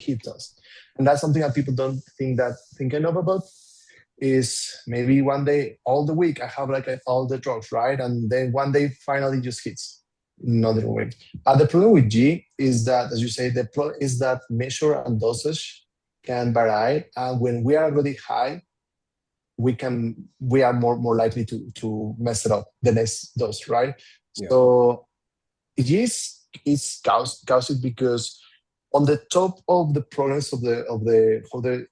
hit us. And that's something that people don't think enough about. Is maybe one day all the week I have like all the drugs, right? And then one day finally just hits another way. The problem with G is that, as you say, the problem is that measure and dosage can vary. And when we are really high, we are more likely to mess it up the next dose, right? Yeah. So G is caused because on the top of the problems of the how the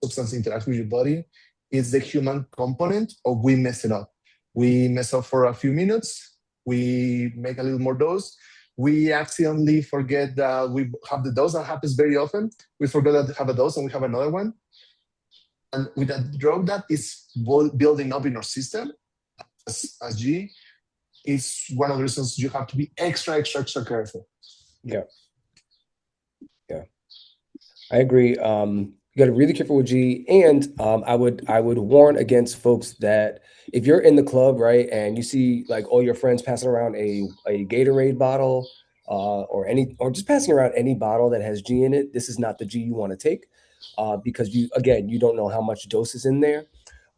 substance interacts with your body is the human component of we mess it up. We mess up for a few minutes, we make a little more dose, we accidentally forget that we have the dose. That happens very often. We forget that we have a dose and we have another one. And with a drug that is building up in our system, as G, is one of the reasons you have to be extra careful. Yeah. I agree. You got to be really careful with G, and I would warn against folks that if you're in the club, right, and you see like all your friends passing around a Gatorade bottle, or just passing around any bottle that has G in it, this is not the G you want to take, because you don't know how much dose is in there.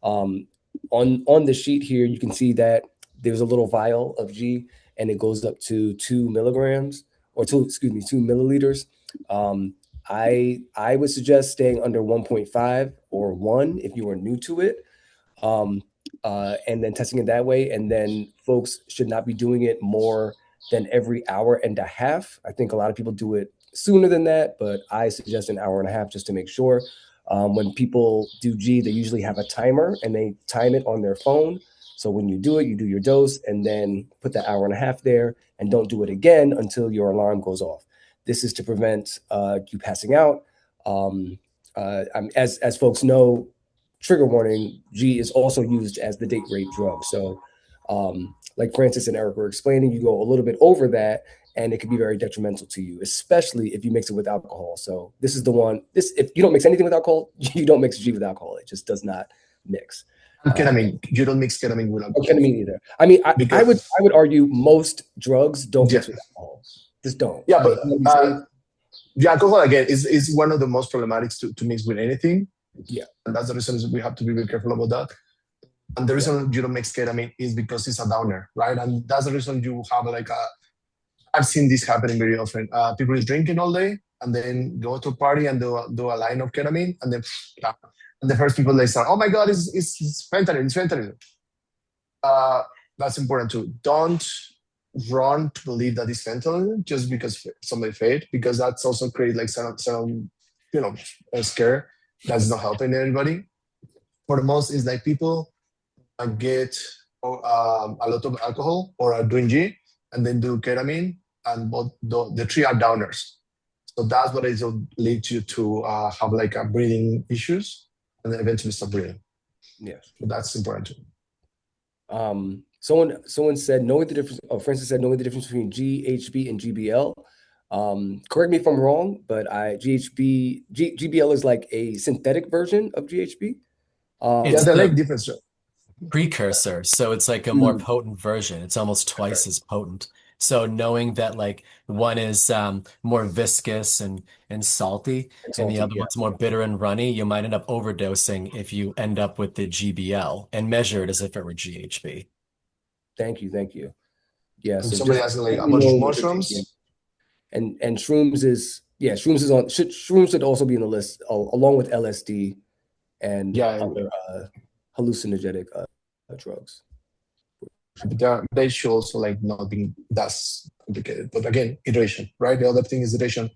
Um, on the sheet here, you can see that there's a little vial of G, and it goes up to 2 milligrams, or 2 milliliters. Um, I would suggest staying under 1.5 or 1 if you are new to it, um, and then testing it that way. And then folks should not be doing it more than every hour and a half. I think a lot of people do it sooner than that, but I suggest an hour and a half just to make sure. When people do G, they usually have a timer and they time it on their phone. So when you do it, you do your dose and then put the hour and a half there, and don't do it again until your alarm goes off. This is to prevent you passing out. As folks know, trigger warning, G is also used as the date rape drug. So like Francis and Eric were explaining, you go a little bit over that and it can be very detrimental to you, especially if you mix it with alcohol. So this is the one, if you don't mix anything with alcohol, you don't mix G with alcohol. It just does not mix. And ketamine, you don't mix ketamine with alcohol. Ketamine either. I mean, I Because would argue most drugs don't yeah, mix with alcohol. Just don't. yeah, Like, but you know what I'm saying? the alcohol again is one of the most problematics to mix with anything. Yeah. And that's the reason we have to be very careful about that. And the Yeah. reason you don't mix ketamine is because it's a downer, right? And that's the reason you have like a. I've seen this happening very often. People is drinking all day and then go to a party and do a line of ketamine, and then and the first people they start, oh my god, it's fentanyl, it's fentanyl. Uh, that's important too. Don't run to believe that it's fentanyl just because somebody failed, because that's also create like some a scare that's not helping anybody. For the most, is like people get a lot of alcohol or are doing G and then do ketamine, and both the three are downers. So that's what it will lead you to have like a breathing issues and then eventually stop breathing. Yes. So that's important too. Someone said knowing the difference. Oh, Francis said knowing the difference between GHB and GBL. Correct me if I'm wrong, but GBL is like a synthetic version of GHB. Yeah, It's they're like the different. precursor, so it's like a more potent version. It's almost twice as potent. So knowing that like one is more viscous and salty, and the salty, other yeah. one's more bitter and runny, you might end up overdosing if you end up with the GBL and measure it as if it were GHB. Thank you. Yeah. And So somebody just asking like let how me much know what you're taking. mushrooms. And shrooms is shrooms should also be in the list along with LSD and Yeah, other hallucinogenic drugs. but they should also like not be that complicated. But again, iteration, right? The other thing is iteration.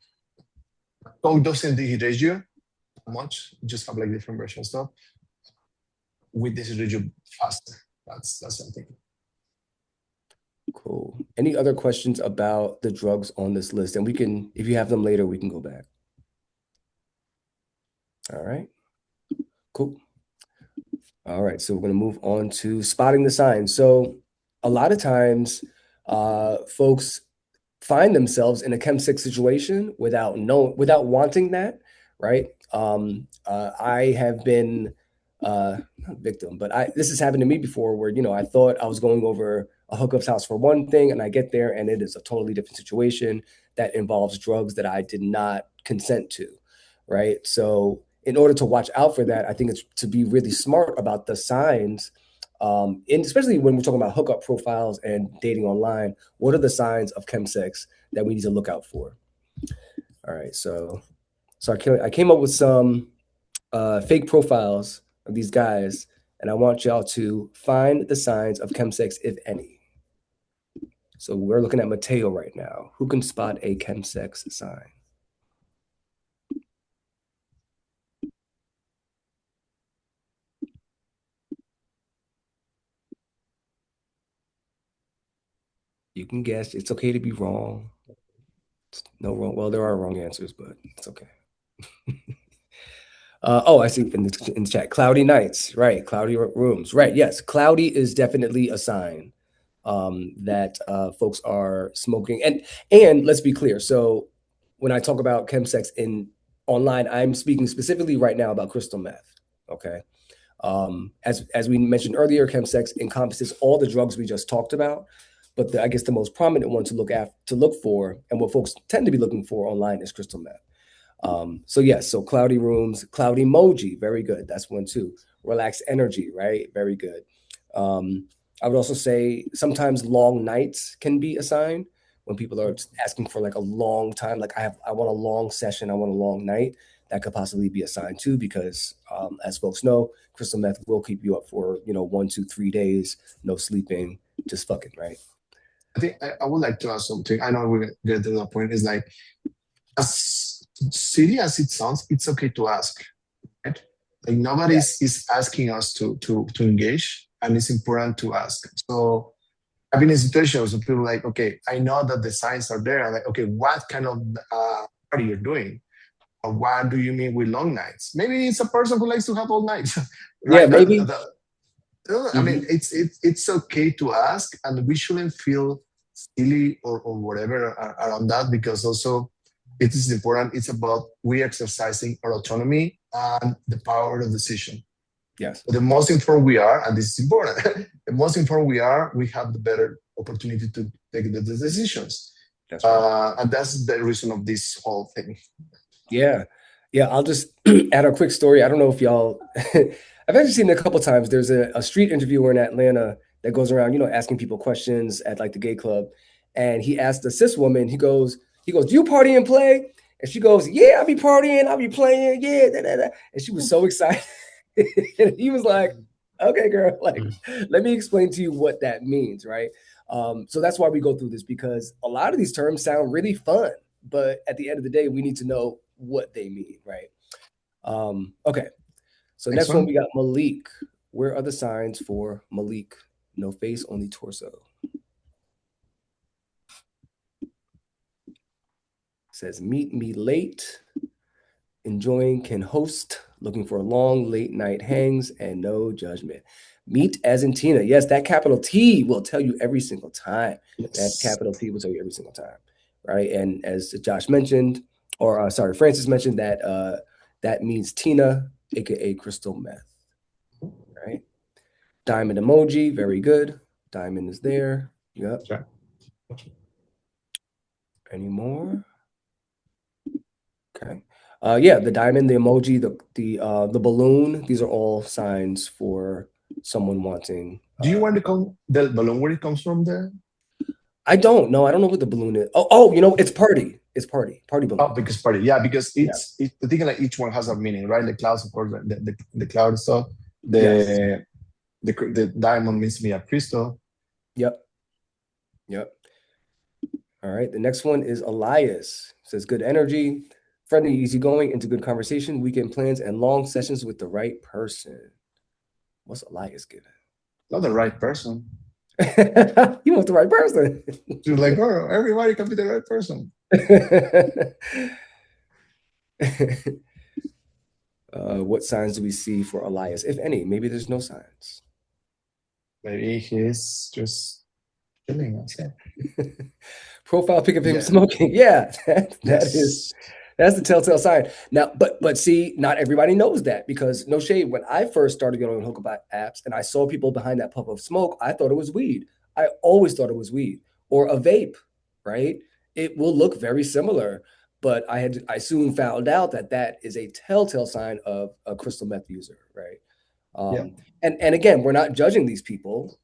Coke doesn't dehydrate you much. You just have like different versions stuff. With this you faster. That's something. Cool. Any other questions about the drugs on this list? And we can, if you have them later, we can go back. All right. Cool. All right. So we're going to move on to spotting the signs. So a lot of times, folks find themselves in a chemsex situation without wanting that, right? I have been not a victim, but this has happened to me before where, I thought I was going over a hookup's house for one thing, and I get there and it is a totally different situation that involves drugs that I did not consent to. right? So in order to watch out for that, I think it's to be really smart about the signs, and especially when we're talking about hookup profiles and dating online. What are the signs of chemsex that we need to look out for? All right, so I came up with some fake profiles of these guys, and I want y'all to find the signs of chemsex, if any. So we're looking at Mateo right now. Who can spot a chemsex sign? You can guess. It's okay to be wrong. No wrong. Well, there are wrong answers, but it's okay. I see in the chat. Cloudy nights, right? Cloudy rooms, right? Yes, cloudy is definitely a sign that folks are smoking. And let's be clear. So when I talk about chemsex in online, I'm speaking specifically right now about crystal meth. Okay. As we mentioned earlier, chemsex encompasses all the drugs we just talked about, but I guess the most prominent one to look for, and what folks tend to be looking for online, is crystal meth. So yes, so cloudy rooms, cloud emoji, very good. That's one too. Relaxed energy, right? Very good. I would also say sometimes long nights can be a sign when people are asking for like a long time. Like I want a long session, I want a long night. That could possibly be a sign too, because as folks know, crystal meth will keep you up for 1, 2, 3 days, no sleeping, just fucking, right? I think I would like to ask something. I know we get to the point. Is like, as silly as it sounds, it's okay to ask, right? Like nobody is asking us to engage, and it's important to ask. So I've been in situations where people are like, okay, I know that the signs are there. I'm like, okay, what kind of party you're doing? Or what do you mean with long nights? Maybe it's a person who likes to have all nights, Yeah, right? maybe. I mean, it's okay to ask, and we shouldn't feel silly or whatever around that, because also it is important. It's about we exercising our autonomy and the power of decision. Yes. But the most informed we are, and this is important, the most informed we are, we have the better opportunity to take the decisions. That's right. And that's the reason of this whole thing. Yeah. I'll just add a quick story. I don't know if y'all, I've actually seen it a couple times. There's a street interviewer in Atlanta that goes around, asking people questions at like the gay club. And he asked a cis woman, he goes, do you party and play? And she goes, yeah, I'll be partying, I'll be playing. Yeah. Da, da, da. And she was so excited. And he was like, okay, girl, like, let me explain to you what that means. Right. So that's why we go through this, because a lot of these terms sound really fun, but at the end of the day, we need to know what they mean, right? Okay. So next one, we got Malik. Where are the signs for Malik? No face, only torso. Says meet me late, enjoying, can host, looking for long late night hangs, and no judgment. Meet as in Tina. Yes, that capital T will tell you every single time. Yes. That capital T will tell you every single time, right? And as Josh mentioned, or Francis mentioned, that that means Tina, aka crystal meth, right? Diamond emoji, very good. Diamond is there. Yep. Sure. Any more? Okay. Yeah, the diamond, the emoji, the balloon. These are all signs for someone wanting. Do you want to come the balloon where it comes from there? I don't know. I don't know what the balloon is. It's party. It's party balloon. Oh, because party. Yeah, because the thing like each one has a meaning, right? The clouds, of course, the cloud stuff. The diamond means to me a crystal. Yep. All right. The next one is Elias. It says good energy, friendly, easygoing, into good conversation, weekend plans, and long sessions with the right person. What's Elias giving? Not the right person. You want the right person. You're like, oh, everybody can be the right person. What signs do we see for Elias, if any? Maybe there's no signs. Maybe he's just chilling. Profile pick of him smoking. Yeah, that's the telltale sign. Now, but see, not everybody knows that, because no shade. When I first started getting on hookup apps and I saw people behind that puff of smoke, I thought it was weed. I always thought it was weed or a vape, right? It will look very similar. But I soon found out that that is a telltale sign of a crystal meth user, right? Yeah. And again, we're not judging these people.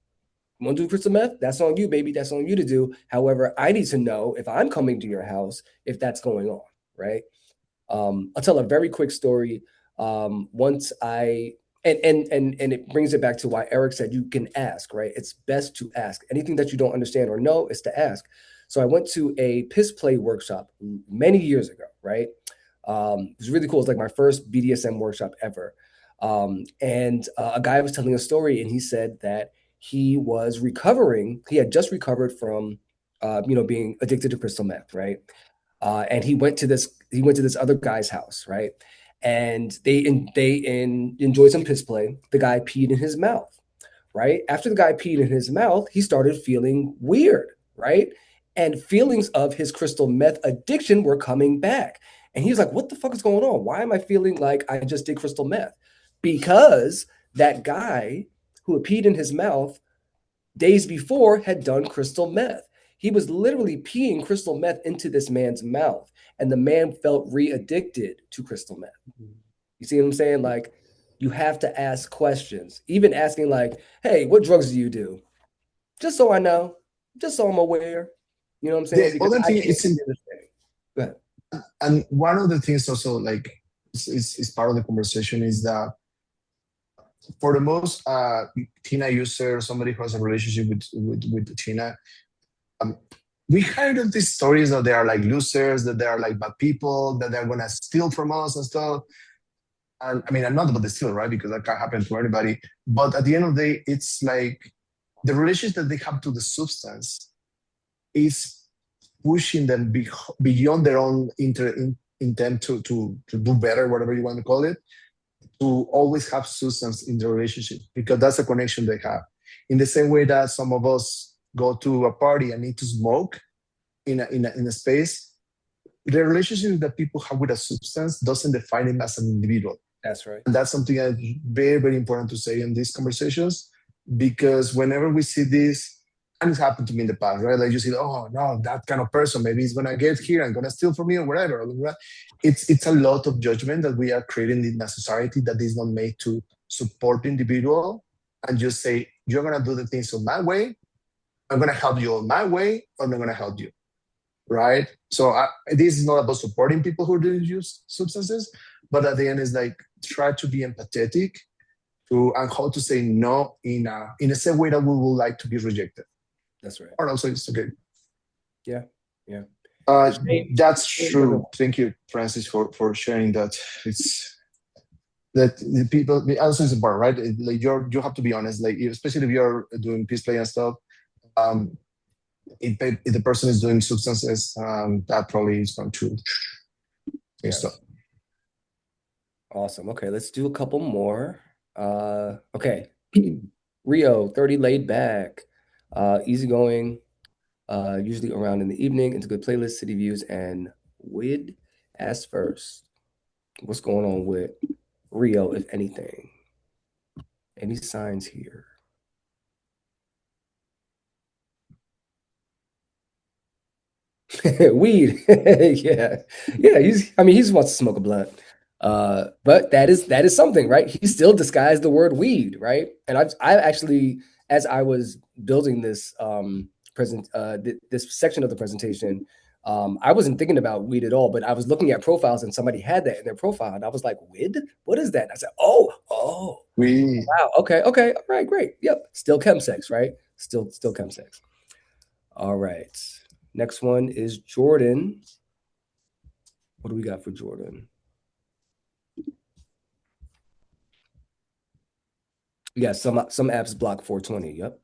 You want to do crystal meth? That's on you, baby. That's on you to do. However, I need to know if I'm coming to your house, if that's going on, right? I'll tell a very quick story. Once I and it brings it back to why Eric said you can ask, right? It's best to ask. Anything that you don't understand or know is to ask. So I went to a piss play workshop many years ago, right? It was really cool. It was like my first BDSM workshop ever. And a guy was telling a story, and he said that he was recovering. He had just recovered from, being addicted to crystal meth, right? And he went to this other guy's house, right? And they enjoyed some piss play. The guy peed in his mouth, right? After the guy peed in his mouth, he started feeling weird, right? And feelings of his crystal meth addiction were coming back. And he was like, what the fuck is going on? Why am I feeling like I just did crystal meth? Because that guy who had peed in his mouth days before had done crystal meth. He was literally peeing crystal meth into this man's mouth, and the man felt re-addicted to crystal meth. You see what I'm saying? Like, you have to ask questions, even asking like, hey, what drugs do you do? Just so I know, just so I'm aware. You know what I'm saying? The Because other I thing can't is, do this thing. Go ahead. and one of the things also like is part of the conversation is that for the most Tina user, somebody who has a relationship with Tina, um, we heard of these stories that they are like losers, that they are like bad people, that they're gonna steal from us and stuff. And I mean, I'm not about the steal, right? Because that can happen to anybody. But at the end of the day, it's like the relationship that they have to the substance is pushing them beyond their own intent to do better, whatever you want to call it, to always have substance in the relationship because that's a connection they have. In the same way that some of us go to a party and need to smoke in a space, the relationship that people have with a substance doesn't define them as an individual. That's right. And that's something that's very, very important to say in these conversations because whenever we see this, and it's happened to me in the past, right? Like you see, oh no, that kind of person, maybe he's gonna get here and gonna steal from me or whatever. It's a lot of judgment that we are creating in a society that is not made to support the individual and just say, you're gonna do the things on my way, I'm gonna help you on my way, or I'm not gonna help you. Right? So this is not about supporting people who do use substances, but at the end is like try to be empathetic to and how to say no in a same way that we would like to be rejected. That's right. Or also it's okay. Yeah. Yeah. That's true. Thank you, Francis, for sharing that. It's that the people also is important, right? Like you have to be honest, like especially if you're doing peace play and stuff. If the person is doing substances, that probably is going to stuff. Awesome. Okay, let's do a couple more. Okay. Rio, 30 laid back, easygoing, usually around in the evening, into good playlist, city views, and WID as first. What's going on with Rio, if anything? Any signs here? Weed. Yeah. He just wants to smoke a blunt. But that is something, right? He still disguised the word weed, right? And I actually, as I was building this this section of the presentation, I wasn't thinking about weed at all, but I was looking at profiles and somebody had that in their profile, and I was like, "Weed? What is that?" And I said, "Oh, weed. Wow, okay, all right, great, yep, still chemsex, right? Still chemsex. All right, next one is Jordan. What do we got for Jordan? Yeah, some apps block 420. Yep.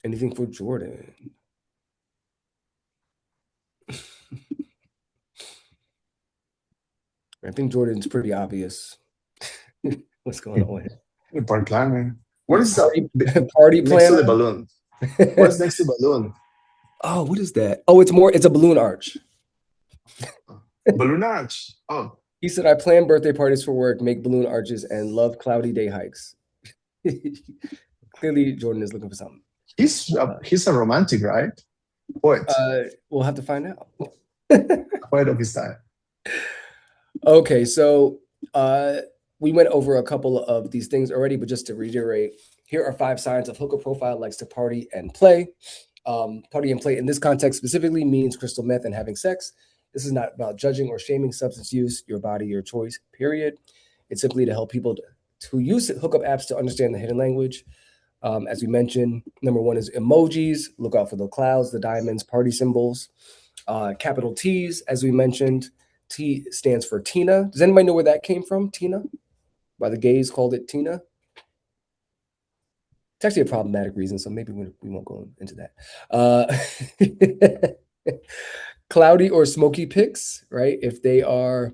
Anything for Jordan? I think Jordan's pretty obvious. What's going on with it? Party planner. What is that? Party planner? Next to the balloon. What's next to the balloon? Oh, what is that? Oh, it's a balloon arch. Balloon arch. Oh. He said, I plan birthday parties for work, make balloon arches, and love cloudy day hikes. Clearly, Jordan is looking for something. He's a romantic, right? Poet. We'll have to find out. Poet of his time. Okay, so we went over a couple of these things already, but just to reiterate, here are 5 signs of hooker profile likes to party and play. Party and play in this context specifically means crystal meth and having sex. This is not about judging or shaming substance use, your body, your choice, period. It's simply to help people to use hookup apps to understand the hidden language. As we mentioned, number 1 is emojis. Look out for the clouds, the diamonds, party symbols. Capital T's, as we mentioned. T stands for Tina. Does anybody know where that came from? Tina? Why the gays called it Tina? It's actually a problematic reason, so maybe we won't go into that. Cloudy or smoky pics, right? If they are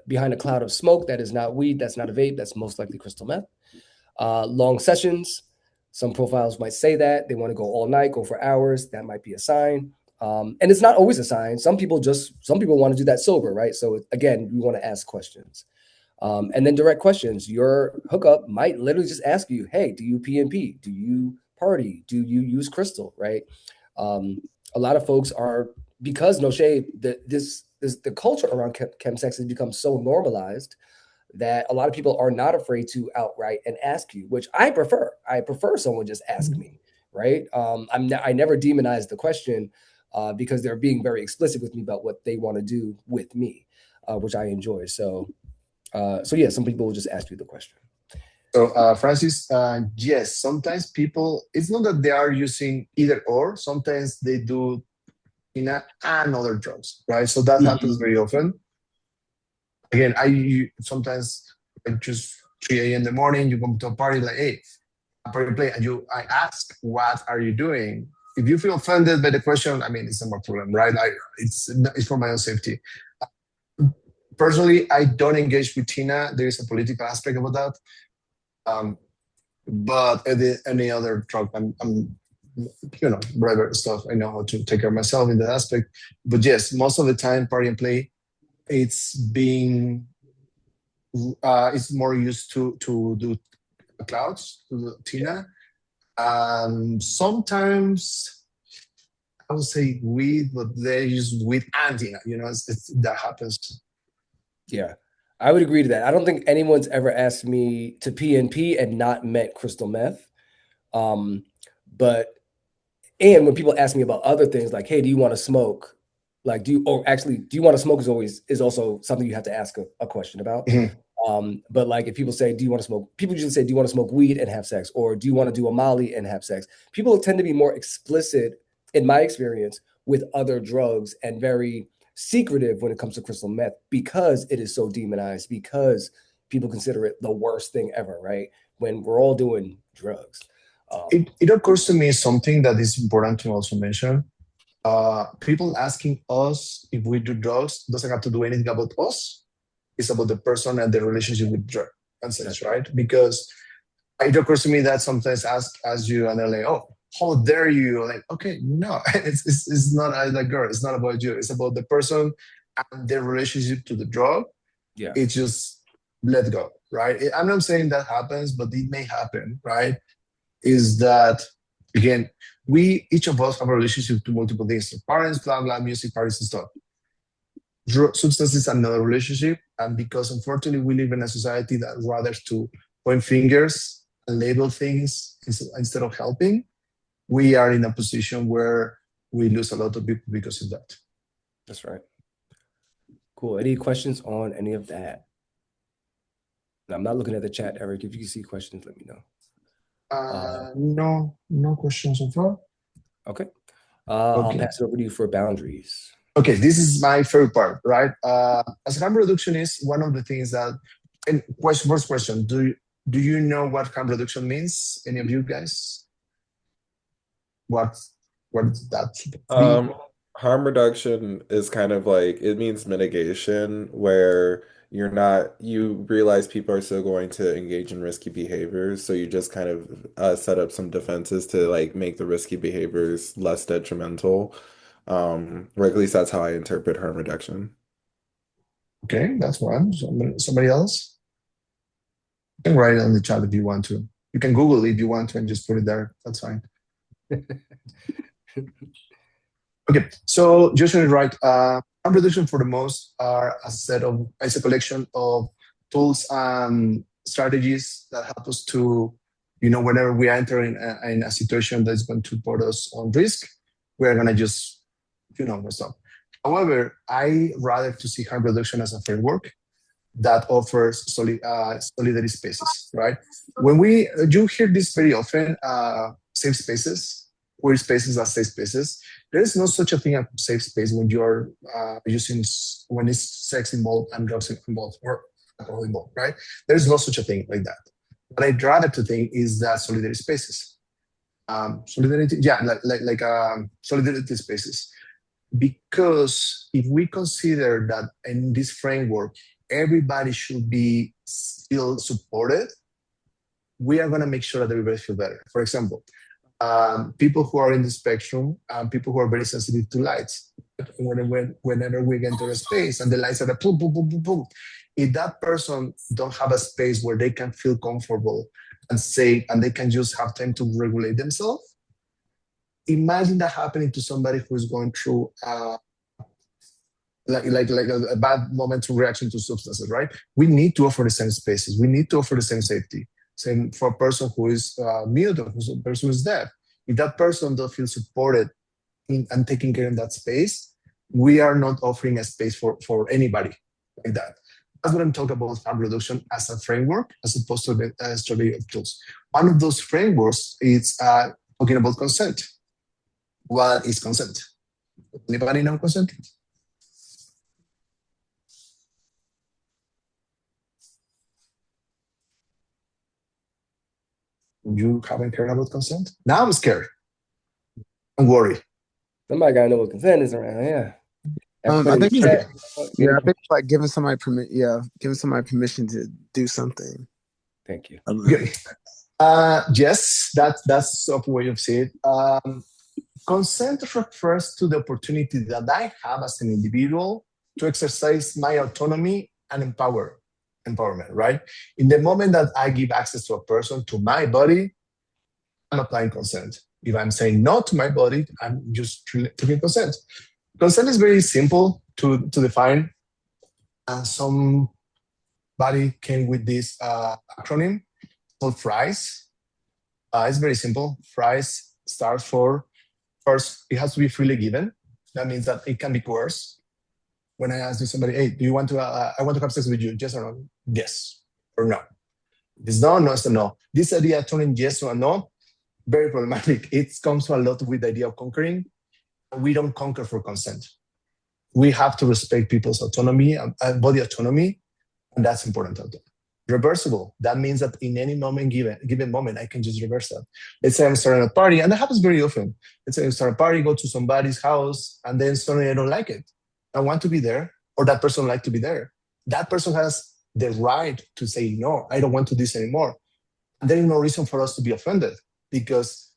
behind a cloud of smoke, that is not weed, that's not a vape, that's most likely crystal meth. Long sessions, some profiles might say that. They want to go all night, go for hours. That might be a sign. And it's not always a sign. Some people want to do that sober, right? So again, we want to ask questions. And then direct questions. Your hookup might literally just ask you, hey, do you PNP? Do you party? Do you use crystal, right? A lot of folks are, because no shade, the culture around chemsex has become so normalized that a lot of people are not afraid to outright and ask you, which I prefer. I prefer someone just ask me, right? I never demonize the question because they're being very explicit with me about what they want to do with me, which I enjoy. So yeah, some people will just ask you the question. So, Francis, yes, sometimes people, it's not that they are using either or, sometimes they do and other drugs, right? So that happens very often. Again, sometimes I just 3 a.m. in the morning, you come to a party like, hey, a party play, and I ask, what are you doing? If you feel offended by the question, I mean, it's not my problem, right? It's for my own safety. Personally, I don't engage with Tina. There is a political aspect about that. But any other drug, I'm whatever stuff, I know how to take care of myself in that aspect. But yes, most of the time, party and play, it's more used to do clouds, to do Tina. Sometimes I would say weed, but they use weed and Tina. That happens. Yeah, I would agree to that. I don't think anyone's ever asked me to PNP and not met crystal meth. And when people ask me about other things like, hey, do you want to smoke? Like, do you want to smoke is also something you have to ask a question about. But like if people say, do you want to smoke? People usually say, do you want to smoke weed and have sex? Or do you want to do a Molly and have sex? People tend to be more explicit, in my experience, with other drugs and very secretive when it comes to crystal meth because it is so demonized, because people consider it the worst thing ever, right? When we're all doing drugs. It occurs to me something that is important to also mention. People asking us if we do drugs doesn't have to do anything about us. It's about the person and the relationship with drug and sex, right? Because it occurs to me that sometimes ask you and they're like, oh, how dare you? Like, okay, no, it's not like, girl, it's not about you. It's about the person and their relationship to the drug. Yeah. It's just let go, right? I'm not saying that happens, but it may happen, right? Is that, again, each of us have a relationship to multiple things, parents, blah, blah, music, parties and stuff. Substance is another relationship. And because unfortunately we live in a society that rather to point fingers and label things instead of helping, we are in a position where we lose a lot of people because of that. That's right. Cool. Any questions on any of that? I'm not looking at the chat, Eric. If you see questions, let me know. No questions so far. Okay. I'll pass it over to you for boundaries. Okay, this is my favorite part, right? As harm reduction is one of the things that, and first question, do you know what harm reduction means? Any of you guys? What does that mean? Harm reduction is kind of like, it means mitigation, where you realize people are still going to engage in risky behaviors, so you just kind of set up some defenses to like make the risky behaviors less detrimental. Or at least that's how I interpret harm reduction. Okay, that's one. Somebody else? You can write it on the chat if you want to. You can Google it if you want to and just put it there. That's fine. Okay, so Joshua is right. Harm reduction for the most are is a collection of tools and strategies that help us to, whenever we enter in a situation that's going to put us on risk, we're gonna just, stop. However, I rather to see harm reduction as a framework that offers solidarity spaces, right? You hear this very often, safe spaces, queer spaces are safe spaces. There is no such a thing as safe space when you're when it's sex involved and drugs involved or alcohol involved, right? There is no such a thing like that. What I'd rather to think is that solidarity spaces, solidarity spaces, because if we consider that in this framework everybody should be still supported, we are going to make sure that everybody feels better. For example, people who are in the spectrum, people who are very sensitive to lights. Whenever we get into a space and the lights are like, boom, boom, boom, boom, boom, if that person don't have a space where they can feel comfortable and safe and they can just have time to regulate themselves, imagine that happening to somebody who is going through like a bad momentum reaction to substances, right? We need to offer the same spaces. We need to offer the same safety. Same for a person who is mute or a person who is deaf. If that person don't feel supported and taking care of that space, we are not offering a space for anybody like that. That's what I'm talking about harm reduction as a framework, as opposed to the strategy of tools. One of those frameworks is talking about consent. What is consent? Anybody know consent? You haven't heard about consent? Now I'm scared. Don't worry. Somebody gotta know what consent is around here. I think Yeah, like giving somebody permission to do something. Thank you. Okay. Yes, that's a way of saying it. Consent refers to the opportunity that I have as an individual to exercise my autonomy and empowerment, right? In the moment that I give access to a person, to my body, I'm applying consent. If I'm saying no to my body, I'm just taking consent. Consent is very simple to define. And somebody came with this acronym called FRIES. It's very simple. FRIES starts for, first, it has to be freely given. That means that it can be coerced. When I ask somebody, hey, do you want to, I want to have sex with you, yes or no? Yes or no. If it's no, no, it's a no. This idea of turning yes or no, very problematic. It comes a lot with the idea of conquering. We don't conquer for consent. We have to respect people's autonomy and body autonomy, and that's important. Reversible. That means that in any moment, given moment, I can just reverse that. Let's say I'm starting a party, and that happens very often. Let's say I start a party, go to somebody's house, and then suddenly I don't like it. I want to be there, or that person like to be there. That person has the right to say, no, I don't want to do this anymore. And there is no reason for us to be offended, because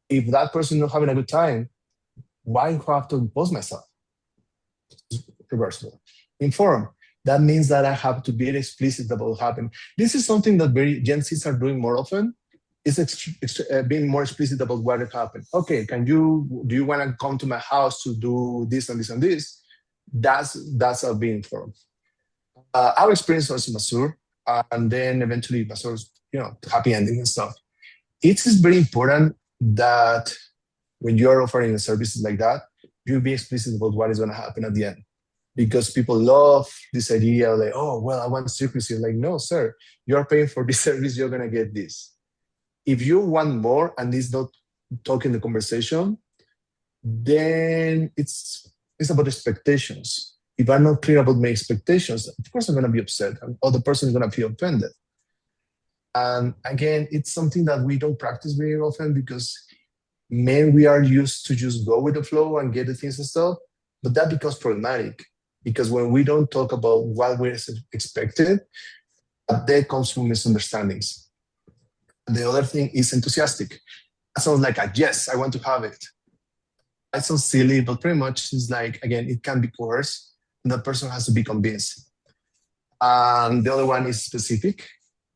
if that person is not having a good time, why do I have to impose myself? Reversible. Inform. That means that I have to be explicit about what happened. This is something that Gen Zs are doing more often, is being more explicit about what happened. Okay, do you want to come to my house to do this and this and this? That's being informed. Our experience was in Masur, and then eventually Masur's, happy ending and stuff. It is very important that when you are offering services like that, you be explicit about what is going to happen at the end. Because people love this idea, like, oh, well, I want secrecy. Like, no, sir, you're paying for this service, you're going to get this. If you want more and it's not talking the conversation, then it's about expectations. If I'm not clear about my expectations, of course I'm going to be upset, and other person is going to feel offended. And again, it's something that we don't practice very often, because we are used to just go with the flow and get the things and stuff, but that becomes problematic, because when we don't talk about what we're expected, that comes from misunderstandings. The other thing is enthusiastic. That sounds like a yes, I want to have it. That sounds silly, but pretty much it's like, again, it can be coerced, and the person has to be convinced. And the other one is specific.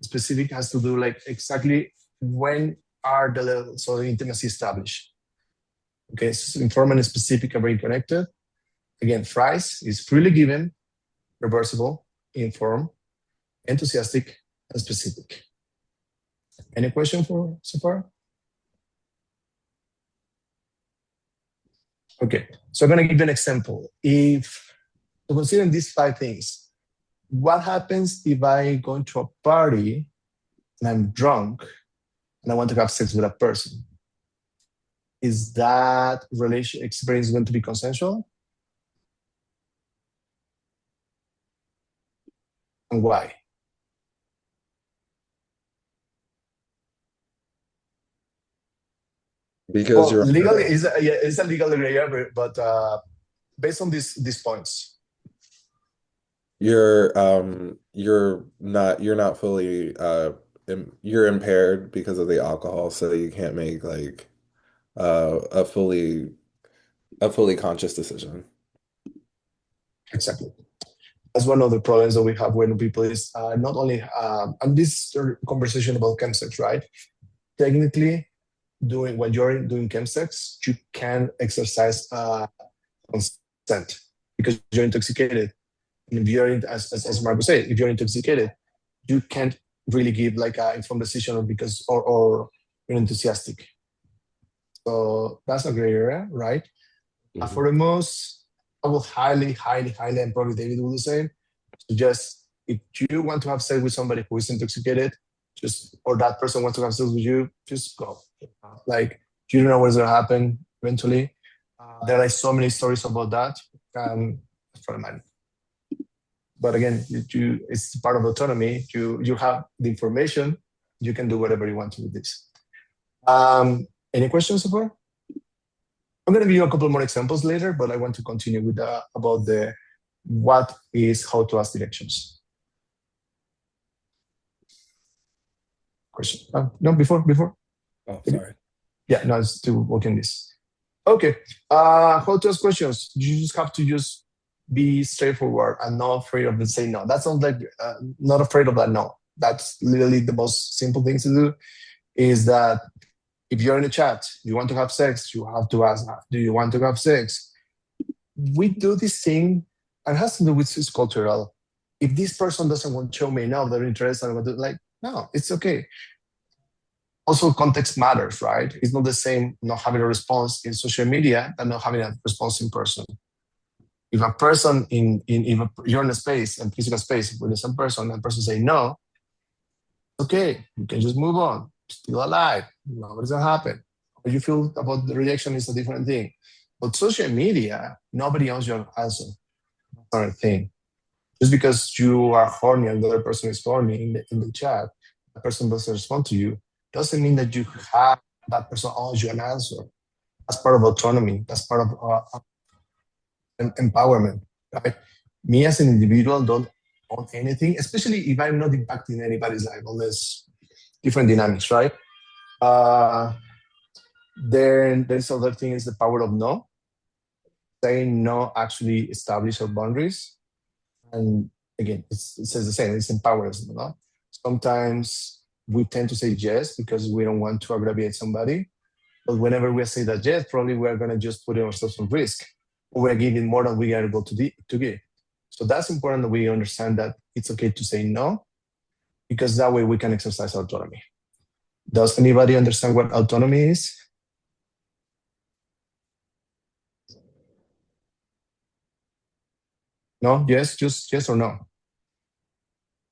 Specific has to do like exactly when are the levels of intimacy established. Okay, so informed and specific are very connected. Again, fries is freely given, reversible, informed, enthusiastic, and specific. Any question for so far? Okay, so I'm gonna give you an example. If so considering these 5 things, what happens if I go into a party and I'm drunk and I want to have sex with a person? Is that relation experience going to be consensual? And why? Because Well, you're legally is it's a legal area, but based on these points, you're not fully you're impaired because of the alcohol, so you can't make like a fully conscious decision. exactly. That's one of the problems that we have when people is not only and this conversation about chemsex, right? Technically, when you're doing chemsex, you can exercise consent because you're intoxicated. And if you're as Marco said, if you're intoxicated, you can't really give like an informed decision or you're enthusiastic. So that's a gray area, right? For the most, I will highly, and probably David will do the same, suggest if you want to have sex with somebody who is intoxicated, or that person wants to have sex with you, just go. Like, you don't know what's going to happen eventually. There are so many stories about that. For a man. But again, it's part of autonomy. You have the information. You can do whatever you want to with this. Any questions so far? I'm going to give you a couple more examples later, but I want to continue with about the what is how to ask directions. Question? No, before. Oh, sorry. Yeah, no, it's to work on this. Okay, how to ask questions? You just have to just be straightforward and not afraid of saying no. That sounds like not afraid of that no. That's literally the most simple thing to do. Is that if you're in a chat, you want to have sex, you have to ask, do you want to have sex? We do this thing, and it has to do with it's cultural. If this person doesn't want to show me enough, they're interested, like, no, it's okay. Also, context matters, right? It's not the same not having a response in social media than not having a response in person. If a person if you're in a space, in physical space, with some person, and the person say no, okay, you can just move on. Still alive. Nothing's gonna happen. How you feel about the rejection is a different thing. But social media, nobody owns your answer. That's not a thing. Just because you are horny and the other person is horny in the chat, the person doesn't respond to you, doesn't mean that you have that person owns you an answer. That's part of autonomy. That's part of empowerment, right? Me as an individual don't own anything, especially if I'm not impacting anybody's life, unless different dynamics, right? Then there's other thing is the power of no. Saying no actually establishes boundaries. And again, it says the same, it's empowers, no? Sometimes we tend to say yes because we don't want to aggravate somebody. But whenever we say that yes, probably we're going to just put ourselves on risk. Or we're giving more than we are able to give. So that's important that we understand that it's okay to say no, because that way we can exercise autonomy. Does anybody understand what autonomy is? No? Yes? Just yes or no?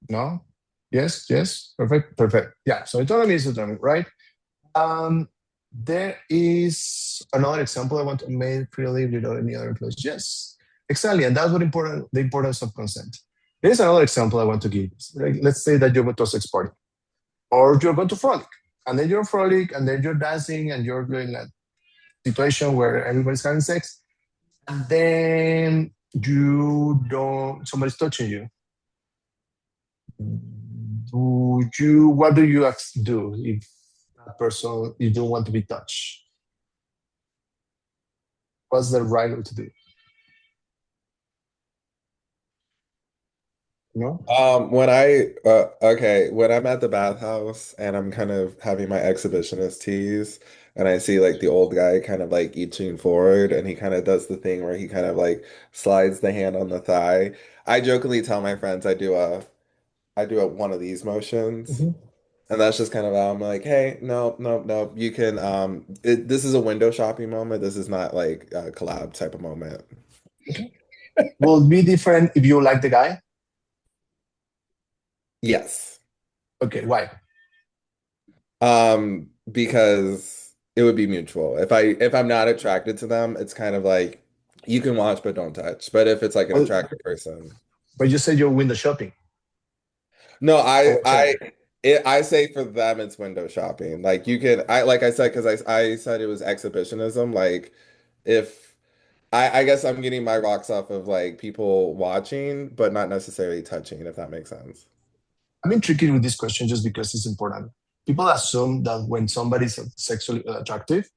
No? Yes? Yes? Perfect. Yeah, so autonomy is autonomy, right? There is another example I want to make freely without any other place. Yes, exactly. And that's what the importance of consent. There's another example I want to give. Right? Let's say that you're going to a sex party or you're going to Frolic, and then you're Frolic, and then you're dancing and you're doing a situation where everybody's having sex, and then somebody's touching you. What do you do if that person you don't want to be touched? What's the right way to do? No? When I'm at the bathhouse and I'm kind of having my exhibitionist tease and I see like the old guy kind of like inching forward and he kind of does the thing where he kind of like slides the hand on the thigh. I jokingly tell my friends I do one of these motions. Mhm. And that's just kind of how I'm like, hey, no, no, no, you can this is a window shopping moment. This is not like a collab type of moment. Will it be different if you like the guy? Yes. Okay, why? Because it would be mutual. If I'm not attracted to them, it's kind of like you can watch but don't touch. But if it's like an Well, attractive person, but you said you're window shopping. no, Or what's that? I say for them it's window shopping. Like you can I like I said because I said it was exhibitionism. Like if I guess I'm getting my rocks off of like people watching but not necessarily touching, if that makes sense. I'm intrigued with this question just because it's important. People assume that when somebody is sexually attractive,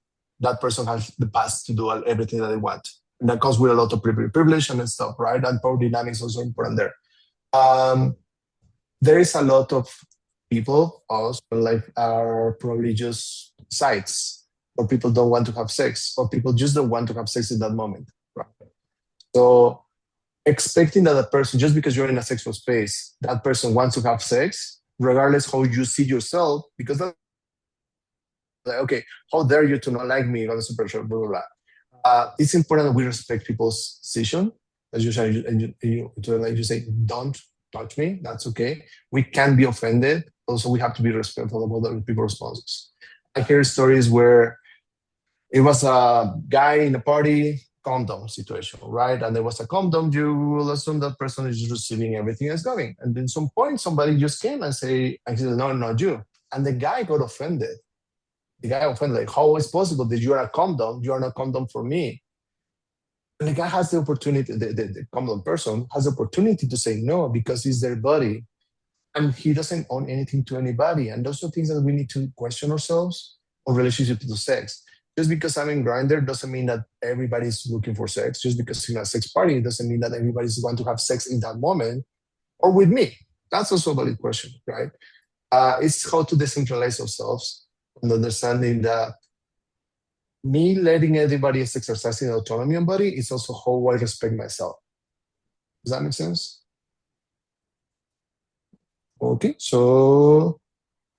that person has the past to do everything that they want. And that comes with a lot of privilege and stuff, right? And power dynamics also important there. Um, there is a lot of people also like are probably just sites, or people don't want to have sex, or people just don't want to have sex in that moment. Right? So expecting that a person, just because you're in a sexual space, that person wants to have sex, regardless how you see yourself, because that's like, okay, how dare you to not like me on the super show, blah, blah, blah. It's important that we respect people's decision. As you say, like you say, don't touch me. That's okay. We can be offended. Also, we have to be respectful of other people's responses. I hear stories where it was a guy in a party condom situation, right? And there was a condom. You will assume that person is receiving everything that's going. And then some point, somebody just came and say, no, not you. And the guy got offended. The guy offended, like, how is it possible that you are a condom? You are not condom for me. And the guy has the opportunity, the condom person has the opportunity to say no because it's their body. And he doesn't own anything to anybody. And those are things that we need to question ourselves on relationship to sex. Just because I'm in Grinder doesn't mean that everybody's looking for sex. Just because I'm in a sex party doesn't mean that everybody's going to have sex in that moment or with me. That's also a valid question, right? It's how to decentralize ourselves and understanding that me letting everybody else exercising autonomy and body is also how I respect myself. Does that make sense? Okay, so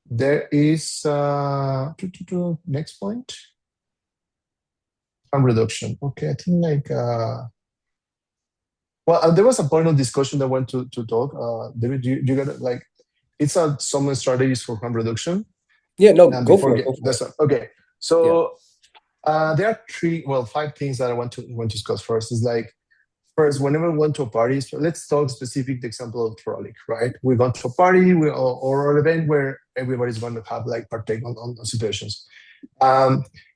there is next point. Harm reduction. Okay, I think like there was a point of discussion that went to talk. David, you got like it's some strategies for harm reduction. Yeah, no, And go before for it. Go for it. okay, Yeah. so there are 5 things that I want to discuss first. Is like first, whenever we went to a party, so let's talk specific the example of Frolic, right? We gone to a party or an event where everybody's going to have like partake on situations.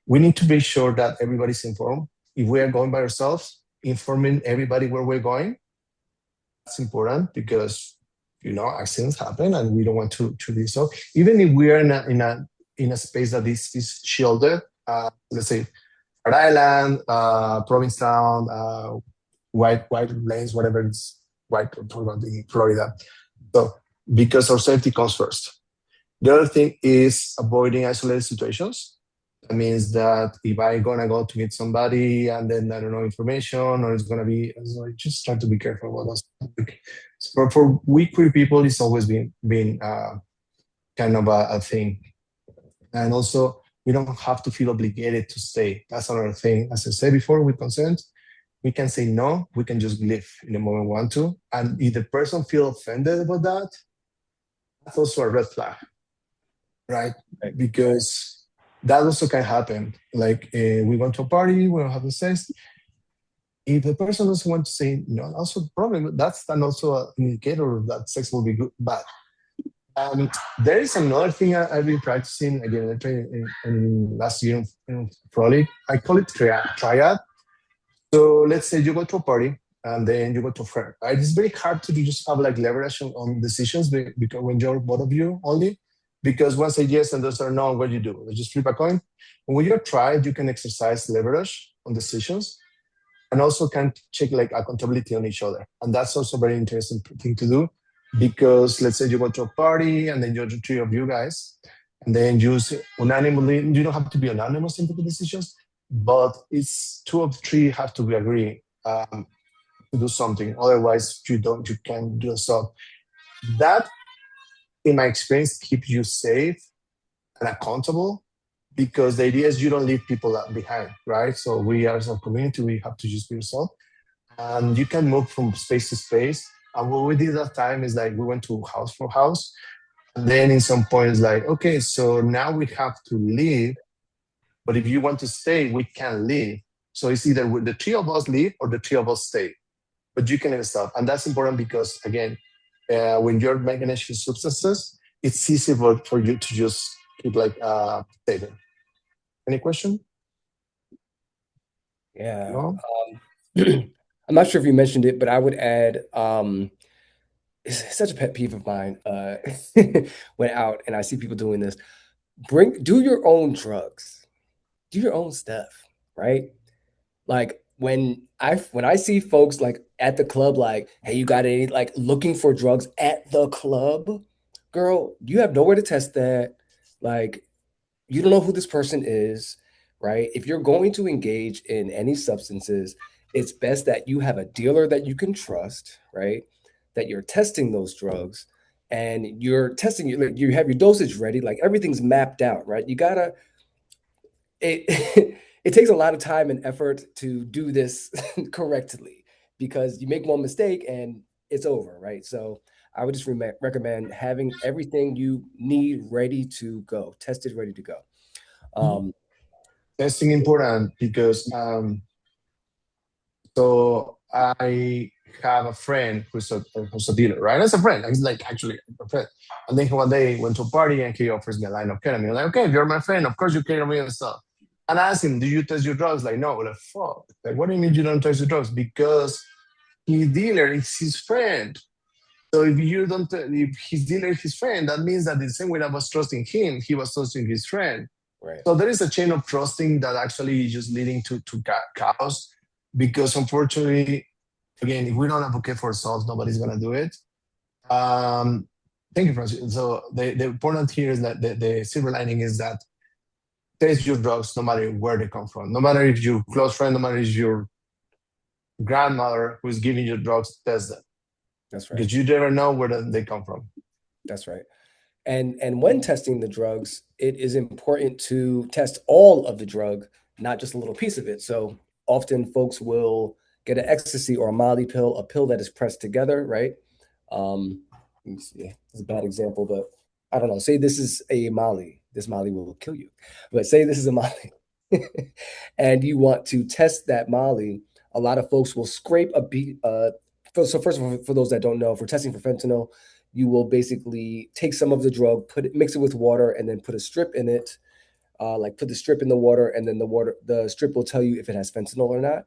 We need to be sure that everybody's informed. If we are going by ourselves, informing everybody where we're going, that's important because accidents happen and we don't want to do so. Even if we are in a space that is shielded, let's say Rhode Island, Provincetown, White Lanes, whatever it's White in Florida. So because our safety comes first. The other thing is avoiding isolated situations. That means that if I'm gonna go to meet somebody and then I don't know information or it's gonna be, so just try to be careful about those. For we queer people, it's always been kind of a thing, and also we don't have to feel obligated to stay. That's another thing. As I said before, with consent, we can say no. We can just leave in the moment we want to, and if the person feels offended about that, that's also a red flag, right? Right. Because that also can happen. Like we went to a party, we don't have sex. If the person doesn't want to say no, also problem. That's then also an indicator that sex will be good, bad. There is another thing I've been practicing again in last year in Frolic. I call it triad. So let's say you go to a party and then you go to a fair. Right? It's very hard to just have like leverage on decisions because when you're both of you only, because one say yes and those are no, what do you do? You just flip a coin. And when you're tried, you can exercise leverage on decisions and also can check like accountability on each other. And that's also a very interesting thing to do. because let's say you go to a party and then you're the three of you guys, and then you unanimously, you don't have to be unanimous into the decisions, but it's two of three have to be agree to do something. Otherwise, you can't do so. That, in my experience, keeps you safe and accountable because the idea is you don't leave people behind, right? So we as a community, we have to just be yourself and you can move from space to space. And what we did that time is like we went to house for house. And then in some points, like, okay, so now we have to leave. But if you want to stay, we can leave. So it's either the three of us leave or the three of us stay. But you can stop. And that's important because, again, when you're managing substances, it's easy for you to just keep like stable. Any question? Yeah. No? I'm not sure if you mentioned it, but I would add, it's such a pet peeve of mine. Went out and I see people doing this. Do your own drugs, do your own stuff, right? Like when I see folks like at the club, like, hey, you got any like looking for drugs at the club, girl, you have nowhere to test that. Like, you don't know who this person is, right? If you're going to engage in any substances, it's best that you have a dealer that you can trust, right? That you're testing those drugs and you're testing, you have your dosage ready, like everything's mapped out, right? You gotta, it, it takes a lot of time and effort to do this correctly because you make one mistake and it's over, right? So I would just recommend having everything you need ready to go, tested, ready to go. Testing important because so I have a friend who's a dealer, right? As a friend, he's like actually a friend. And then one day went to a party and he offers me a line of ketamine. I'm like, okay, if you're my friend, of course you carry me and stuff. And I asked him, do you test your drugs? Like, no. Like, fuck. Like, what do you mean you don't test your drugs? Because his dealer is his friend. So if you don't, if his dealer is his friend, that means that the same way I was trusting him, he was trusting his friend. Right. So there is a chain of trusting that actually is just leading to chaos because unfortunately, again, if we don't advocate for ourselves, nobody's going to do it. Thank you, Francis. So the important here is that the silver lining is that test your drugs no matter where they come from. No matter if your close friend, no matter if your grandmother who is giving you drugs, test them. That's right. Because you never know where they come from. That's right. And when testing the drugs, it is important to test all of the drug, not just a little piece of it. So often folks will get an ecstasy or a Molly pill, a pill that is pressed together, right? Let me see. It's a bad example, but I don't know. Say this is a Molly. This Molly will kill you. But say this is a Molly. And you want to test that Molly. A lot of folks will scrape a beat. So first of all, for those that don't know, if we're testing for fentanyl, you will basically take some of the drug, mix it with water, and then put a strip in it. Like put the strip in the water, and then the strip will tell you if it has fentanyl or not.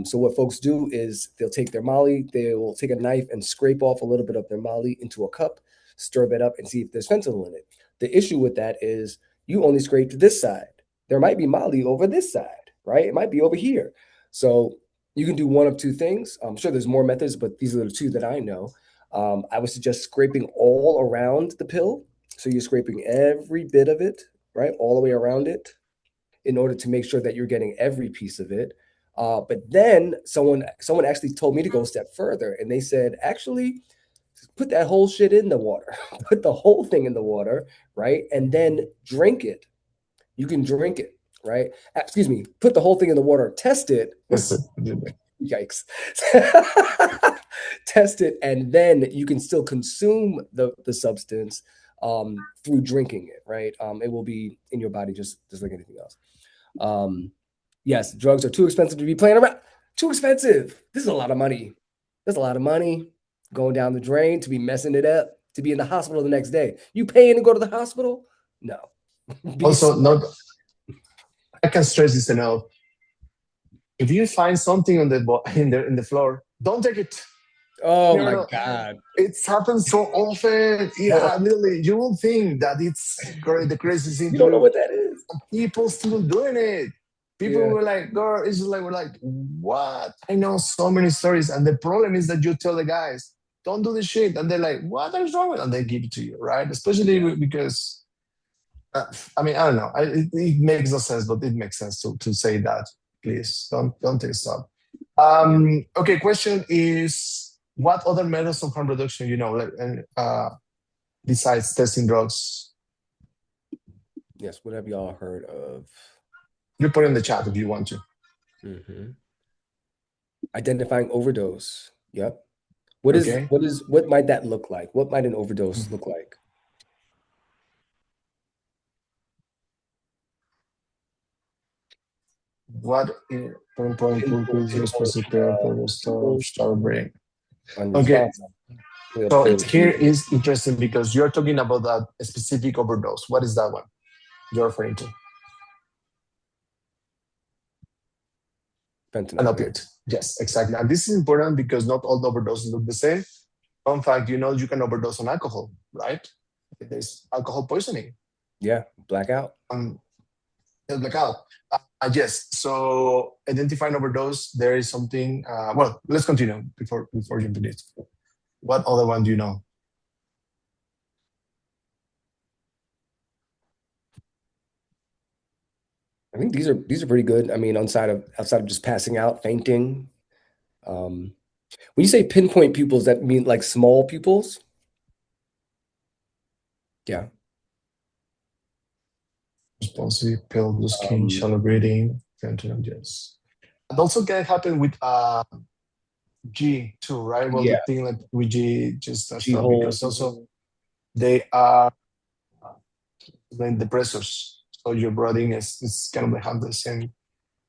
So what folks do is they'll take their Molly, they will take a knife and scrape off a little bit of their Molly into a cup, stir that up, and see if there's fentanyl in it. The issue with that is you only scraped this side. There might be Molly over this side, right? It might be over here. So you can do one of two things. I'm sure there's more methods, but these are the two that I know. I would suggest scraping all around the pill. So you're scraping every bit of it, right? All the way around it in order to make sure that you're getting every piece of it. But then someone actually told me to go a step further, and they said, actually, put that whole shit in the water, put the whole thing in the water, right? And then drink it. You can drink it, right? Excuse me, put the whole thing in the water, test it. Yikes. Test it, and then you can still consume the substance through drinking it, right? It will be in your body just like anything else. Yes, drugs are too expensive to be playing around. Too expensive. This is a lot of money. There's a lot of money going down the drain to be messing it up, to be in the hospital the next day. You paying to go to the hospital? No. Also, I can stress this enough. If you find something on in the floor, don't take it. Oh my God. It's happened so often. Yeah, literally, you will think that it's the crazy thing. You don't know what that is. People still doing it. People were like, girl, it's just like, we're like, what? I know so many stories. And the problem is that you tell the guys, don't do this shit. And they're like, what is wrong with it? And they give it to you, right? Especially because, I mean, I don't know. It makes no sense, but it makes sense to say that. Please don't take stop. Okay, question is, what other methods of harm reduction, besides testing drugs? Yes, what have y'all heard of? You put in the chat if you want to. Identifying overdose. Yep. What might that look like? What might an overdose look like? What point start brain? Okay. So here is interesting because you're talking about that specific overdose. What is that one you're referring to? Fentanyl. An opioid. Yes, exactly. And this is important because not all overdoses look the same. In fact, you can overdose on alcohol, right? There's alcohol poisoning. Yeah, blackout. Blackout. Yes. So identifying overdose, there is something. Well, let's continue before you into this. What other one do you know? I think these are pretty good. I mean, outside of just passing out, fainting. When you say pinpoint pupils, that mean like small pupils? Yeah. Responsive, pale blue skin, shallow breathing, fentanyl, yes. It also can happen with G too, right? Well, yeah. The thing like with G just G-hole. because also they are like depressors. So your breathing is kind of have the same.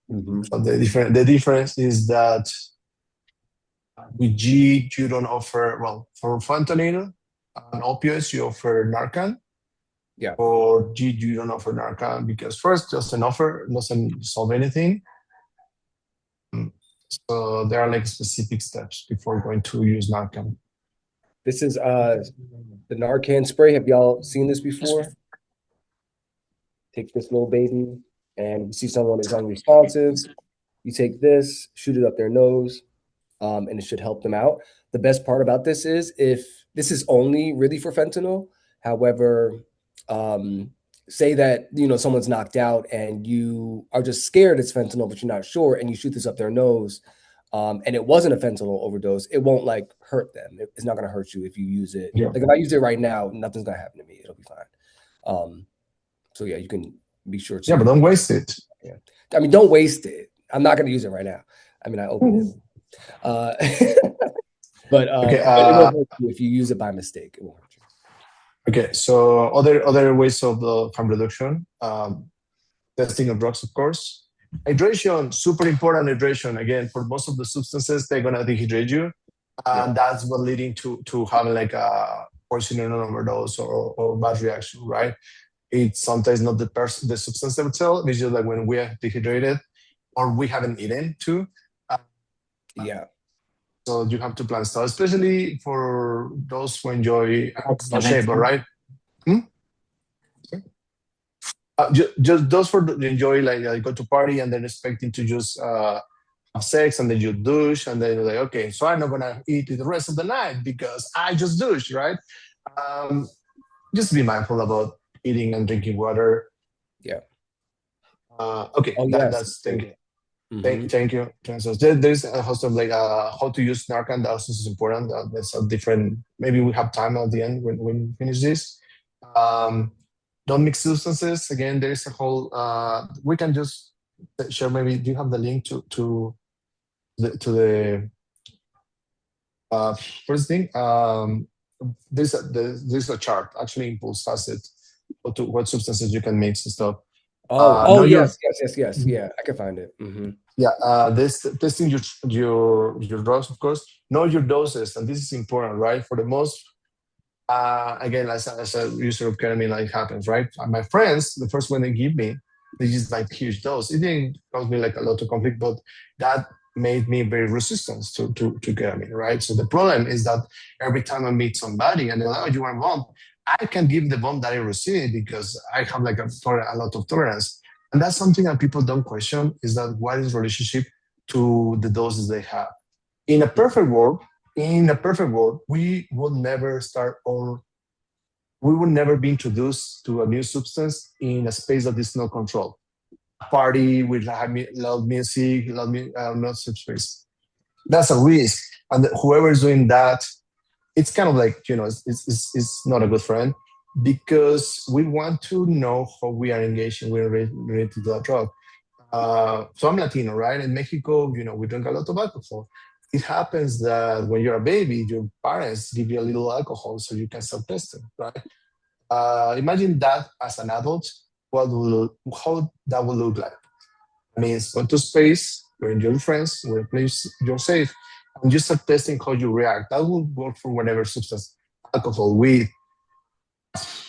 But the difference is that with G you don't offer, well, for fentanyl and opioids you offer Narcan. Yeah. For G you don't offer Narcan because first doesn't solve anything. So there are like specific steps before going to use Narcan. This is the Narcan spray. Have y'all seen this before? Take this little baby, and you see someone is unresponsive. You take this, shoot it up their nose, and it should help them out. The best part about this is if this is only really for fentanyl. However, say that someone's knocked out and you are just scared it's fentanyl, but you're not sure, and you shoot this up their nose, and it wasn't a fentanyl overdose, it won't like hurt them. It's not going to hurt you if you use it. Yeah. Like if I use it right now, nothing's going to happen to me. It'll be fine. So yeah, you can be sure to. Yeah, but don't waste it. Yeah, I mean, don't waste it. I'm not going to use it right now. I mean, I opened it. But okay, it won't hurt you if you use it by mistake. It won't hurt you. Okay, so other ways of the harm reduction, testing of drugs, of course. Hydration, super important. Hydration, again, for most of the substances, they're gonna dehydrate you, and that's what leading to having like a poisoning overdose or bad reaction, right? It's sometimes not the substance itself. It's just like when we are dehydrated or we haven't eaten too. Yeah. So you have to plan stuff, especially for those who enjoy shape, right? Just those for enjoy, like go to party and then expecting to just have sex and then you douche and then you're like, okay, so I'm not gonna eat the rest of the night because I just douche, right? Just be mindful about eating and drinking water. Yeah. Okay. That's thank you. Thank you. So there's a host of like how to use Narcan. That also is important. That's a different. Maybe we have time at the end when we finish this. Don't mix substances. Again, there is a whole. We can just share. Maybe do you have the link to the first thing? There's a chart. Actually, Impulse has it. What substances you can mix and stuff. Yes. Yeah, I can find it. Yeah, this testing your drugs, of course. Know your doses, and this is important, right? For the most, again, as a user of ketamine, like happens, right? My friends, the first one they give me, they just like huge dose. It didn't cause me like a lot of conflict, but that made me very resistant to ketamine, right? So the problem is that every time I meet somebody and they're like, "Oh, you want a bomb?" I can give the bomb that I receive because I have like a lot of tolerance. And that's something that people don't question, is that what is relationship to the doses they have. In a perfect world, in a perfect world, we would never be introduced to a new substance in a space that is not controlled. Party with loud music, not such space. That's a risk. And whoever is doing that, it's kind of like, it's not a good friend because we want to know how we are engaged and we're ready to do a drug. So I'm Latino, right? In Mexico, we drink a lot of alcohol. It happens that when you're a baby, your parents give you a little alcohol so you can start testing, right? Imagine that as an adult, how that will look like. I mean, go to space, you're in your friends, where a place you're safe, and you start testing how you react. That will work for whatever substance, alcohol, weed,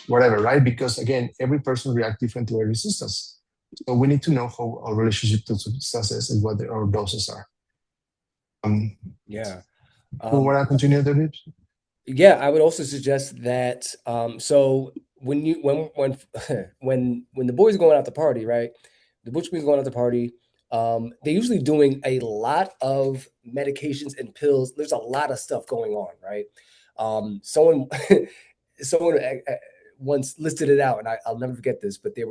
whatever, right? Because again, every person reacts different to every substance. So we need to know how our relationship to substances and what our doses are. Yeah. You want to continue, David? Yeah, I would also suggest that. So when when the boys are going out to party, right? The butch boys going out to party. They're usually doing a lot of medications and pills. There's a lot of stuff going on, right? Someone someone once listed it out, and I'll never forget this. But they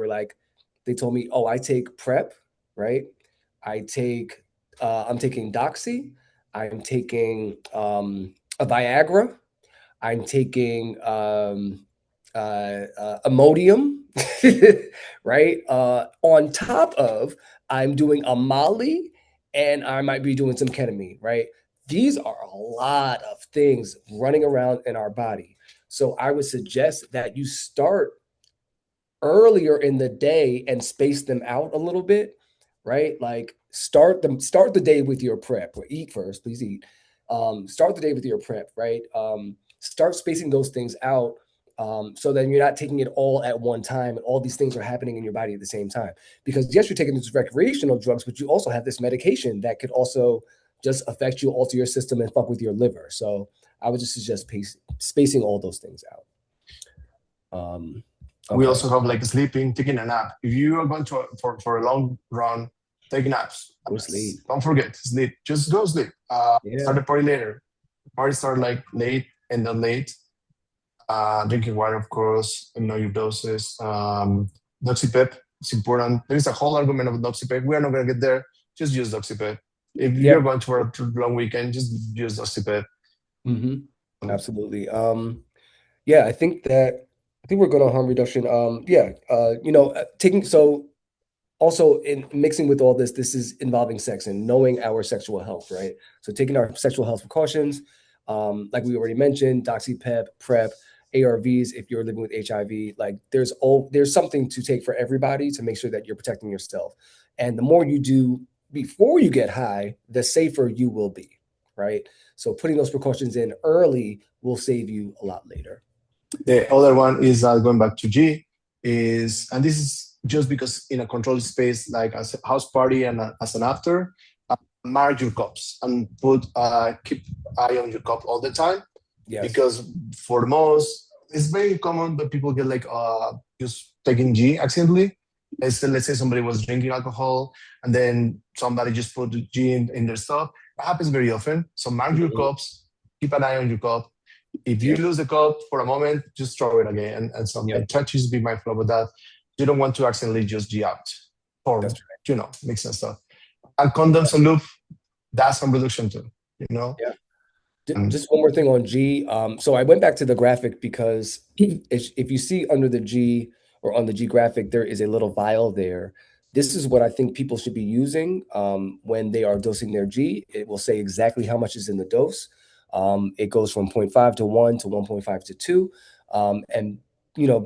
told me, "Oh, I take Prep, right? I'm taking Doxy. I'm taking a Viagra. I'm taking Imodium, right? On top of, I'm doing a Molly, and I might be doing some ketamine, right? These are a lot of things running around in our body. So I would suggest that you start earlier in the day and space them out a little bit, right? Like start the day with your prep. Or eat first, please eat. Start the day with your prep, right? Start spacing those things out, so then you're not taking it all at one time and all these things are happening in your body at the same time. Because yes, you're taking these recreational drugs, but you also have this medication that could also just affect you, alter your system, and fuck with your liver. So I would just suggest spacing all those things out. We Okay. also have like sleeping, taking a nap. If you are going to for a long run, take naps. Go sleep. Don't forget sleep. Just go sleep. Start the party later. Party start like late and then late. Drinking water, of course, and know your doses. Doxypep, it's important. There is a whole argument of Doxypep. We are not going to get there. Just use Doxypep. If you're going for a long weekend, just use Doxypep. Absolutely. Yeah, I think we're good on harm reduction. Also in mixing with all this is involving sex and knowing our sexual health, right? So taking our sexual health precautions, like we already mentioned, Doxypep, PrEP, ARVs, if you're living with HIV, like there's something to take for everybody to make sure that you're protecting yourself. And the more you do before you get high, the safer you will be, right? So putting those precautions in early will save you a lot later. The other one is going back to G, and this is just because in a controlled space, like as a house party and as an after, mark your cups and keep eye on your cup all the time. Yes. Because for most, it's very common that people get like just taking G accidentally. Let's say somebody was drinking alcohol and then somebody just put the G in their stuff. It happens very often. So mark your cups, keep an eye on your cup. If you lose the cup for a moment, just throw it again. And so try to just be mindful about that. You don't want to accidentally just G out or, mix and stuff. And condoms and lube, that's some reduction too, Yeah. Just one more thing on G. So I went back to the graphic because if you see under the G or on the G graphic, there is a little vial there. This is what I think people should be using when they are dosing their G. It will say exactly how much is in the dose. It goes from 0.5 to 1 to 1.5 to 2. And,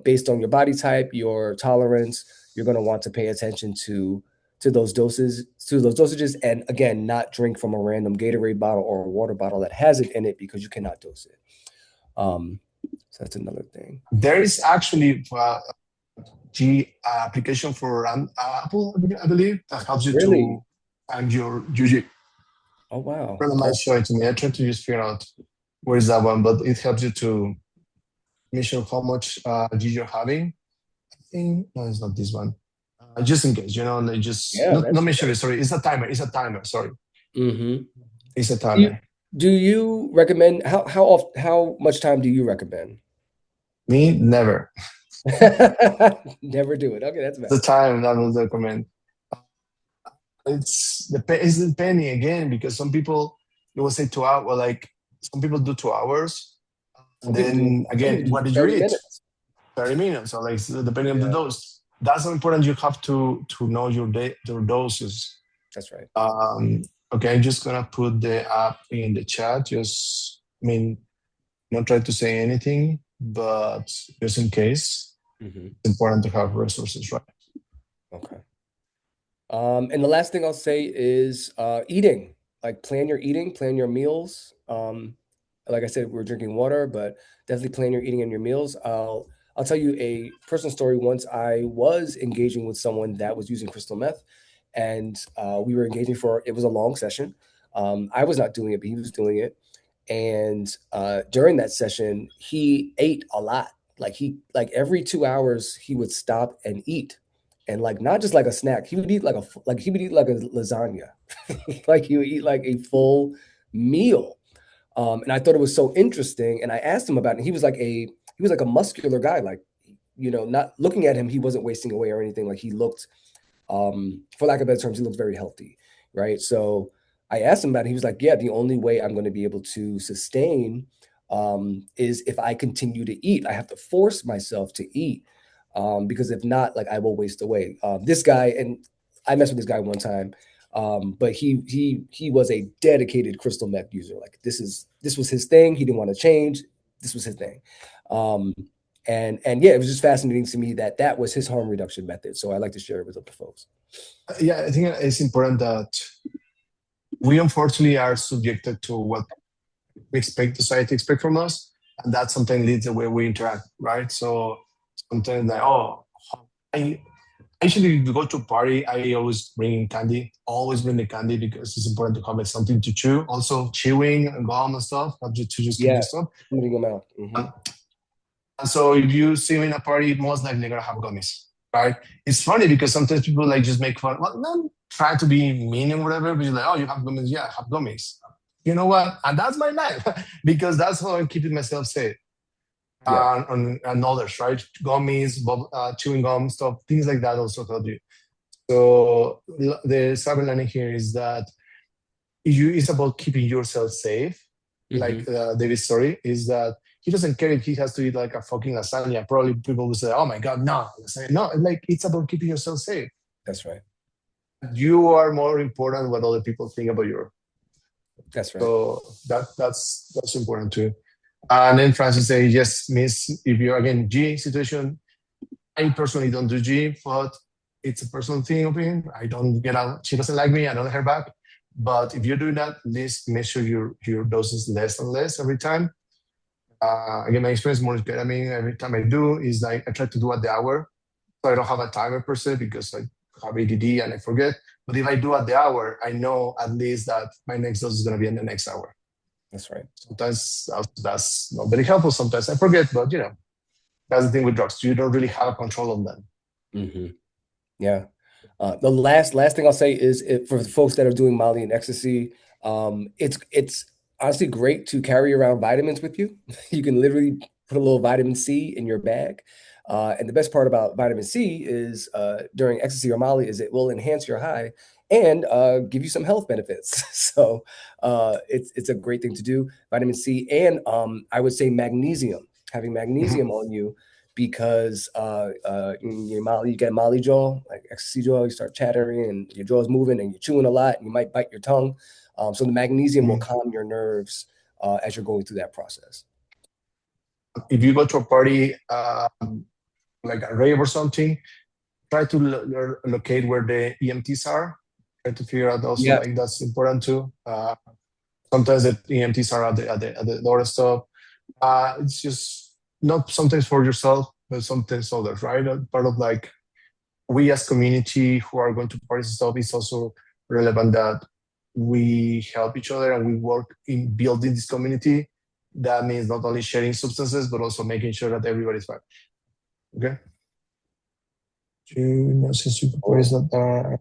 based on your body type, your tolerance, you're going to want to pay attention to those dosages. And again, not drink from a random Gatorade bottle or a water bottle that has it in it because you cannot dose it. So that's another thing. There is actually G application for Apple, I believe, that helps you to find your G. Oh, wow. I might show it to me. I try to just figure out where is that one, but it helps you to measure how much G you're having. I think, no, it's not this one. Just in case, not measure it. Sorry, it's a timer. Sorry. It's a timer. Do you recommend how much time do you recommend? Me, never. Never do it. Okay, that's The bad. time I would recommend. It's depending again because some people they will say 2 hours. Well, like some people do 2 hours, and then Some people again, do what did you 30 eat? minutes. 30 minutes. So like depending on the Yeah, dose. That's so important. You have to know your doses. that's right. Um, okay, I'm just gonna put the app in the chat. Just I mean, not try to say anything, but just in case, Hmm. it's important to have resources, right? Okay. And the last thing I'll say is eating. Like plan your eating, plan your meals. Like I said, we're drinking water, but definitely plan your eating and your meals. I'll tell you a personal story. Once I was engaging with someone that was using crystal meth, and we were engaging for it was a long session. I was not doing it, but he was doing it. And during that session, he ate a lot. Like every 2 hours, he would stop and eat, and like not just like a snack. He would eat he would eat like a lasagna, like he would eat like a full meal. And I thought it was so interesting. And I asked him about it. And he was like a muscular guy. Like not looking at him, he wasn't wasting away or anything. Like he looked for lack of better terms, he looked very healthy, right? So I asked him about it. He was like, "Yeah, the only way I'm going to be able to sustain is if I continue to eat. I have to force myself to eat because if not, like I will waste away." This guy, and I messed with this guy one time, but he was a dedicated crystal meth user. Like this was his thing. He didn't want to change. This was his thing. Um, and yeah, it was just fascinating to me that that was his harm reduction method. So I like to share it with other folks. Yeah, I think it's important that we unfortunately are subjected to what we expect society expect from us, and that sometimes leads the way we interact, right? So sometimes like, oh, I actually to go to a party, I always bring candy. Always bring the candy because it's important to have like, something to chew. Also, chewing and gum and stuff, not just to just keep Yeah, the stuff. moving your mouth. Hmm. And so if you see me in a party, most likely they're gonna have gummies, right? It's funny because sometimes people like just make fun. Well, not try to be mean and whatever, but you're like, oh, you have gummies? Yeah, I have gummies. You know what? And that's my life because that's how I'm keeping myself safe. Yeah. And others, right? Gummies, chewing gum, stuff, things like that also help you. So the cyber learning here is that it's about keeping yourself safe. Hmm. Like David's story is that he doesn't care if he has to eat like a fucking lasagna. Probably people will say, "Oh my god, no, lasagna." No, like it's about keeping yourself safe. That's right. You are more important what other people think about you. That's right. So that's important too. And then Francis say, yes, miss, if you're again G situation, I personally don't do G, but it's a personal thing of him. I don't get out. She doesn't like me. I don't like her back. But if you're doing that, at least make sure your dose is less and less every time. Again, my experience more is good. I mean, every time I do is like I try to do at the hour. So I don't have a timer per se because I have ADD and I forget. But if I do at the hour, I know at least that my next dose is going to be in the next hour. That's right. Sometimes that's not very helpful. Sometimes I forget, but that's the thing with drugs. You don't really have control of them. Hmm. Yeah. The last thing I'll say is for the folks that are doing Molly and ecstasy, it's honestly great to carry around vitamins with you. You can literally put a little vitamin C in your bag. And the best part about vitamin C is during ecstasy or Molly is it will enhance your high and give you some health benefits. So it's a great thing to do. Vitamin C and I would say magnesium. Having magnesium on you because in your Molly, you get Molly jaw, like ecstasy jaw, you start chattering and your jaw's moving and you're chewing a lot and you might bite your tongue. So the magnesium will calm your nerves as you're going through that process. If you go to a party, like a rave or something, try to locate where the EMTs are. Try to figure out also Yeah, like that's important too. Sometimes the EMTs are at the door and stuff. It's just not sometimes for yourself, but sometimes others, right? Part of like we as community who are going to parties and stuff is also relevant that we help each other and we work in building this community. That means not only sharing substances, but also making sure that everybody's fine. Okay? Since you parties that are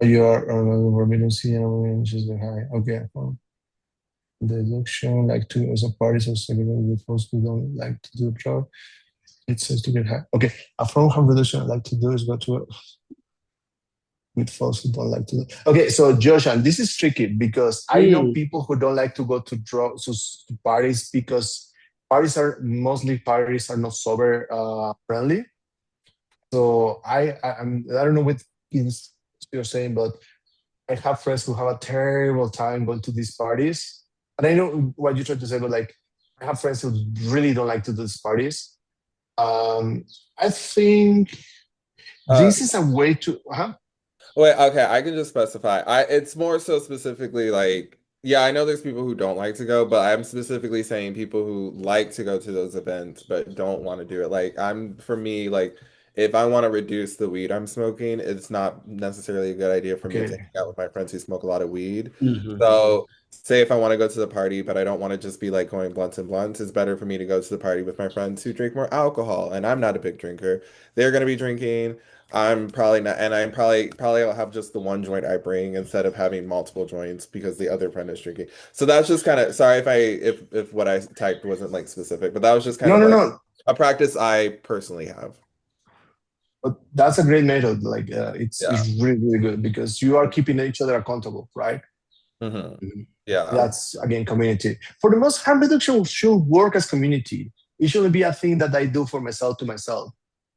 you are or maybe see she's high. Okay. Well, The addiction, like to as a parties or segregated with folks who don't like to do drugs. It says to get high. Okay, a form of harm reduction I like to do is go to with folks who don't like to do. Okay, so Josh, and this is tricky because I know people who don't like to go to drugs to parties because parties are not sober friendly. So I don't know what is you're saying, but I have friends who have a terrible time going to these parties. And I know what you tried to say, but like I have friends who really don't like to do these parties. I think this is a way to. Wait, okay, I can just specify. It's more so specifically like, yeah, I know there's people who don't like to go, but I'm specifically saying people who like to go to those events but don't want to do it. Like for me, like if I want to reduce the weed I'm smoking, it's not necessarily a good idea for me to hang out with my friends who smoke a lot of weed. So say if I want to go to the party, but I don't want to just be like going blunts and blunts, it's better for me to go to the party with my friends who drink more alcohol. And I'm not a big drinker. They're going to be drinking. I'm probably not, and I'm probably I'll have just the one joint I bring instead of having multiple joints because the other friend is drinking. So that's just kind of sorry if what I typed wasn't like specific, but that was just kind of like a practice I personally have. But that's a great method. Like it's really really good because you are keeping each other accountable, right? Yeah, that's again community. For the most, harm reduction should work as community. It shouldn't be a thing that I do for myself to myself.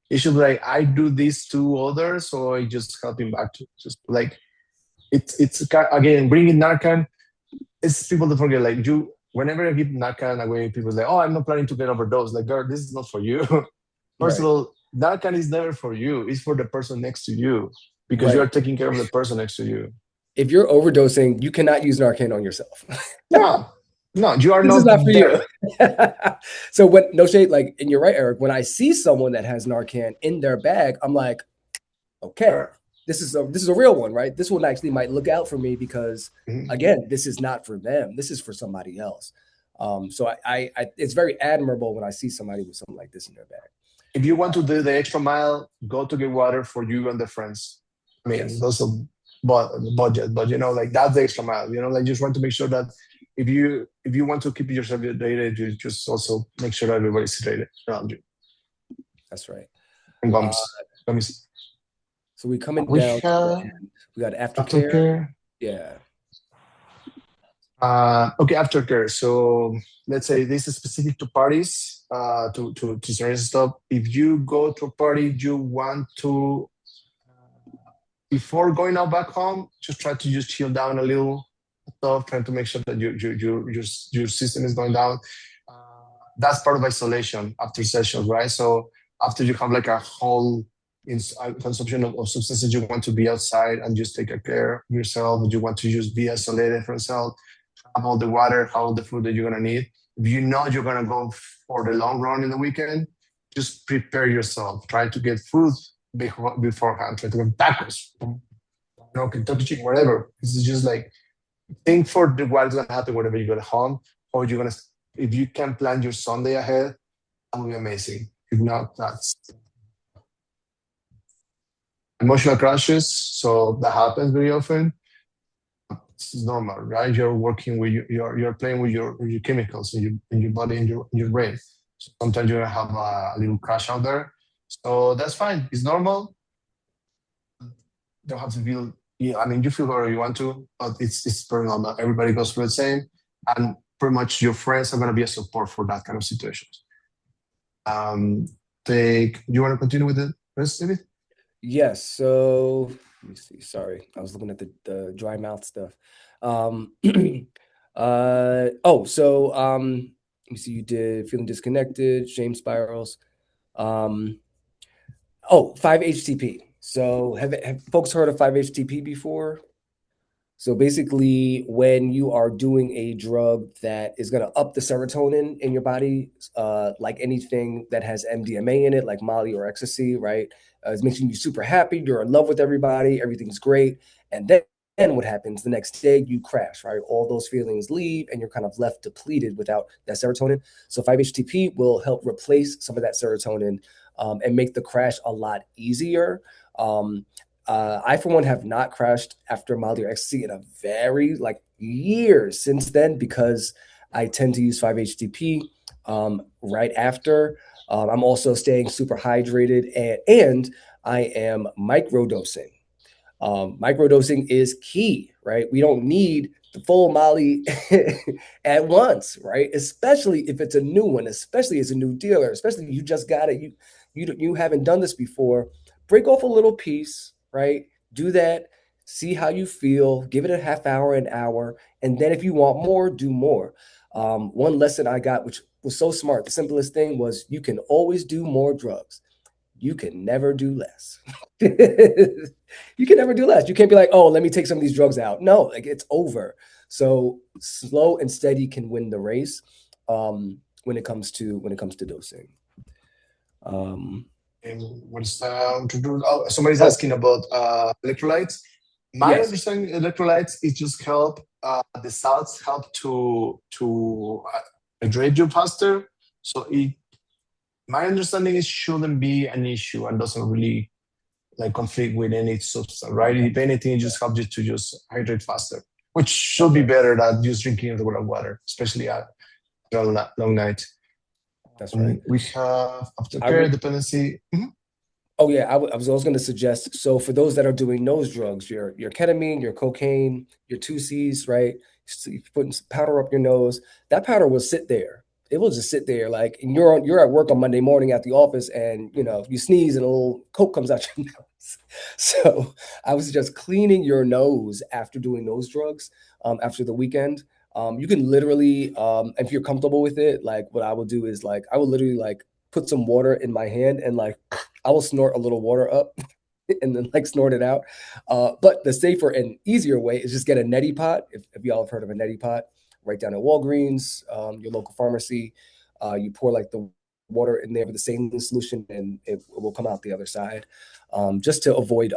It should be like I do this to others, so I just helping back to just like it's again bringing Narcan. It's people to forget like you. Whenever I give Narcan away, people say, "Oh, I'm not planning to get overdose." Like, girl, this is not for you. First of all, Narcan is never for you. It's for the person next to you because you are taking care of the person next to you. If you're overdosing, you cannot use Narcan on yourself. No, you are this is not for there. you. So when no shade, like, and you're right, Eric. When I see someone that has Narcan in their bag, I'm like, okay, this is a real one, right? This one actually might look out for me because again, this is not for them. This is for somebody else. So I it's very admirable when I see somebody with something like this in their bag. If you want to do the extra mile, go to get water for you and the friends. I mean, those are budget, but you know, like that's the extra mile. You know, like just want to make sure that if you want to keep yourself hydrated, you just also make sure that everybody's hydrated around you. That's right. And gums. So we coming down. We got aftercare. Yeah. Okay, aftercare. So let's say this is specific to parties, to certain stuff. If you go to a party, you want to before going out back home, just try to just chill down a little, stuff, trying to make sure that your system is going down. That's part of isolation after sessions, right? So after you have like a whole consumption of substances, you want to be outside and just take care of yourself. You want to just be isolated from yourself, have all the water, have all the food that you're gonna need. If you know you're gonna go for the long run in the weekend, just prepare yourself. Try to get food beforehand. Try to get tacos, Kentucky chicken, whatever. This is just like think for what's gonna happen whenever you get home, or you're gonna. If you can plan your Sunday ahead, that will be amazing. If not, that's emotional crashes. So that happens very often. It's normal, right? You're working with you're playing with your chemicals in your body and your brain. So sometimes you're gonna have a little crash out there. So that's fine. It's normal. You don't have to feel. Yeah, I mean, you feel whatever you want to, but it's very normal. Everybody goes through the same, and pretty much your friends are gonna be a support for that kind of situations. You want to continue with the rest, David? Yes. So let me see. Sorry, I was looking at the dry mouth stuff. Let me see. You did feeling disconnected, shame spirals. 5-HTP. So have folks heard of 5-HTP before? So basically, when you are doing a drug that is going to up the serotonin in your body, like anything that has MDMA in it, like Molly or ecstasy, right? It's making you super happy. You're in love with everybody. Everything's great. And then what happens? The next day, you crash, right? All those feelings leave, and you're kind of left depleted without that serotonin. So 5-HTP will help replace some of that serotonin and make the crash a lot easier. I, for one, have not crashed after Molly or ecstasy in a very years since then because I tend to use 5-HTP right after. I'm also staying super hydrated and I am microdosing. Microdosing is key, right? We don't need the full Molly at once, right? Especially if it's a new one, especially as a new dealer, especially if you just got it, you haven't done this before. Break off a little piece, right? Do that. See how you feel. Give it a half hour, an hour, and then if you want more, do more. One lesson I got, which was so smart, the simplest thing was you can always do more drugs. You can never do less. You can never do less. You can't be like, oh, let me take some of these drugs out. No, it's over. So slow and steady can win the race when it comes to dosing. And what's somebody's asking about electrolytes. My understanding, electrolytes is just help. The salts help to hydrate you faster. So my understanding is shouldn't be an issue and doesn't really conflict with any substance, right? If anything, it just helps you to just hydrate faster, which should be better than just drinking regular water, especially at a long night. That's right. We have aftercare dependency. Mm-hmm. Oh yeah, I was going to suggest. So for those that are doing nose drugs, your ketamine, your cocaine, your 2Cs, right? So you're putting some powder up your nose. That powder will sit there. It will just sit there, and you're at work on Monday morning at the office, and you sneeze and a little coke comes out your nose. So I was just cleaning your nose after doing nose drugs after the weekend. You can literally, if you're comfortable with it, what I will do is I will literally put some water in my hand and I will snort a little water up and then snort it out. But the safer and easier way is just get a neti pot. If y'all have heard of a neti pot, right down at Walgreens, your local pharmacy, you pour the water in there with the saline solution and it will come out the other side, just to avoid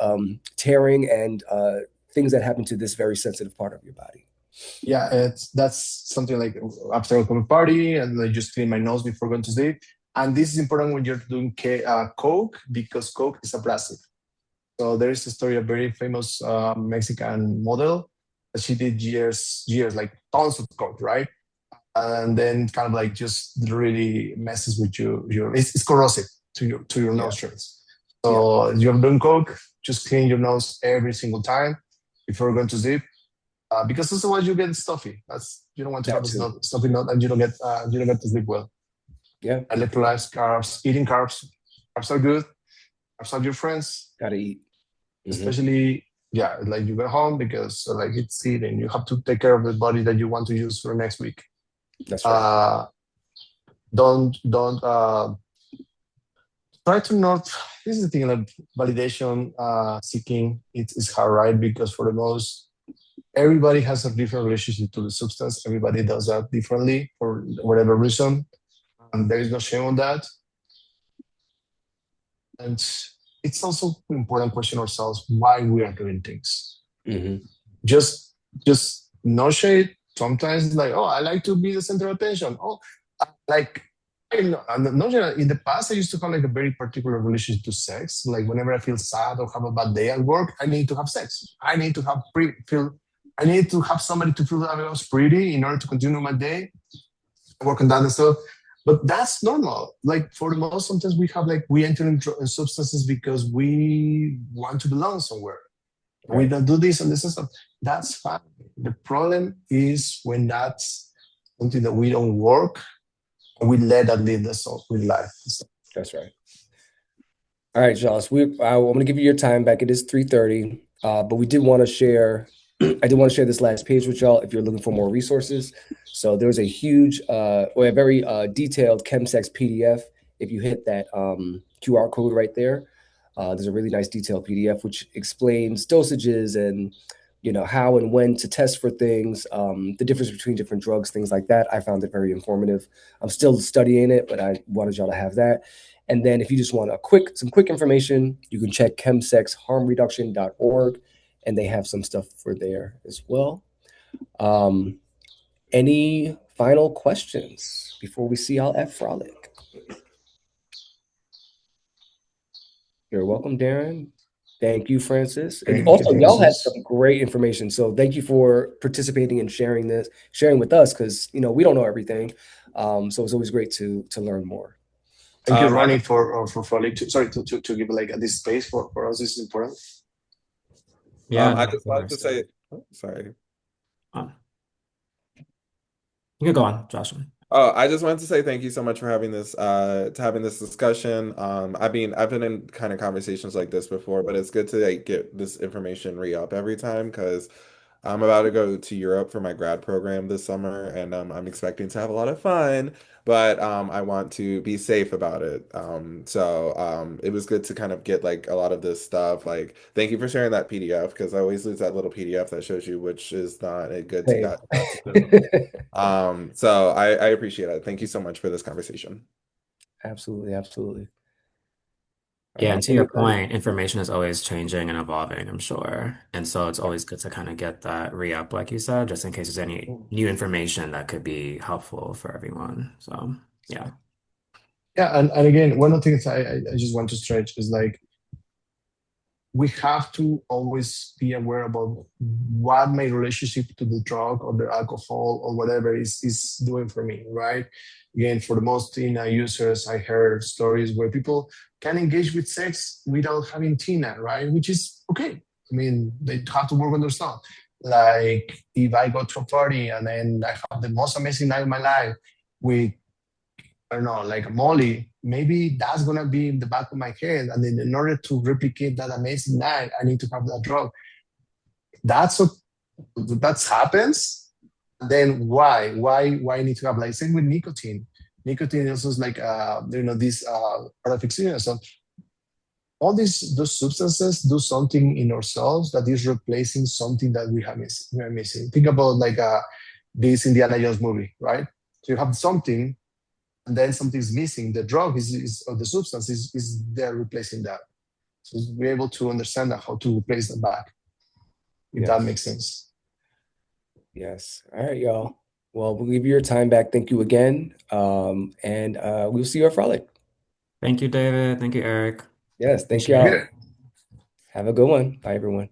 tearing and things that happen to this very sensitive part of your body. Yeah, that's something after a common party and I just clean my nose before going to sleep. And this is important when you're doing coke because coke is abrasive. So there is a story, a very famous Mexican model that she did years, tons of coke, right? And then kind of just really messes with it's corrosive to your nostrils. So you're doing coke, just clean your nose every single time before going to sleep. Because otherwise you get stuffy. You don't want to have a stuffy nose and you don't get to sleep well. Yeah. Electrolytes, carbs, eating carbs. Carbs are good. Carbs are your friends. Gotta eat. Mm-hmm. Especially, you get home because it's eating. You have to take care of the body that you want to use for next week. That's right. Don't try to not. This is the thing, validation seeking. It's hard, right? Because for the most, everybody has a different relationship to the substance. Everybody does that differently for whatever reason. And there is no shame on that. And it's also important to question ourselves why we are doing things. Mm-hmm. Just no shade. Sometimes I like to be the center of attention. In the past, I used to have a very particular relationship to sex. Whenever I feel sad or have a bad day at work, I need to have sex. I need to have I need to have somebody to feel that I was pretty in order to continue my day, work on that and stuff. But that's normal. For the most, sometimes we enter in substances because we want to belong somewhere. Right. We don't do this and this and stuff. That's fine. The problem is when that's something that we don't work, and we let that lead us with life. That's right. All right, Josh. I'm going to give you your time back. It is 3:30, but we did want to share. I did want to share this last page with y'all if you're looking for more resources. So there's a huge or a very detailed Chemsex PDF. If you hit that QR code right there, there's a really nice detailed PDF which explains dosages and how and when to test for things, the difference between different drugs, things like that. I found it very informative. I'm still studying it, but I wanted y'all to have that. And then if you just want some quick information, you can check chemsexharmreduction.org. And they have some stuff for there as well. Any final questions before we see y'all at Frolic? You're welcome, Darren. Thank you, Francis. And Thank you, also, y'all had Francis. some great information. So thank you for participating and sharing with us, because we don't know everything. So it's always great to learn more. Thank you, I Ronnie, for Frolic. Sorry to give like this space for us. This is important. Yeah, I no, just of wanted to course. say, sorry. You can go on, Joshua. Oh, I just wanted to say thank you so much for having this discussion. I mean, I've been in kind of conversations like this before, but it's good to like get this information re-up every time because I'm about to go to Europe for my grad program this summer, and I'm expecting to have a lot of fun, but I want to be safe about it. So it was good to kind of get like a lot of this stuff. Like, thank you for sharing that PDF because I always lose that little PDF that shows you which is not a good Hey. not to do. So I appreciate it. Thank you so much for this conversation. Absolutely, absolutely. Yeah, and to your Everybody. point, information is always changing and evolving, I'm sure. And so it's always good to kind of get that re-up, like you said, just in case there's any new information that could be helpful for everyone. So, yeah. Yeah, and again, one of the things I just want to stretch is like we have to always be aware about what my relationship to the drug or the alcohol or whatever is doing for me, right? Again, for the most TINA users, I heard stories where people can engage with sex without having TINA, right? Which is okay. I mean, they have to work on their stuff. Like if I go to a party and then I have the most amazing night of my life with I don't know, like Molly, maybe that's gonna be in the back of my head. And then in order to replicate that amazing night, I need to have that drug. That's what that happens. Then why need to have like same with nicotine? Nicotine also is like this artificial. So all those substances do something in ourselves that is replacing something that we are missing. Think about like this Indiana Jones movie, right? So you have something and then something's missing. The drug is or the substance is there replacing that. So we're able to understand that, how to replace them back, if that makes sense. Yes. All right, y'all. Well, we'll give you your time back. Thank you again. And we'll see you at Frolic. Thank you, David. Thank you, Eric. Yes, thank Appreciate y'all. it. Have a good one. Bye, everyone.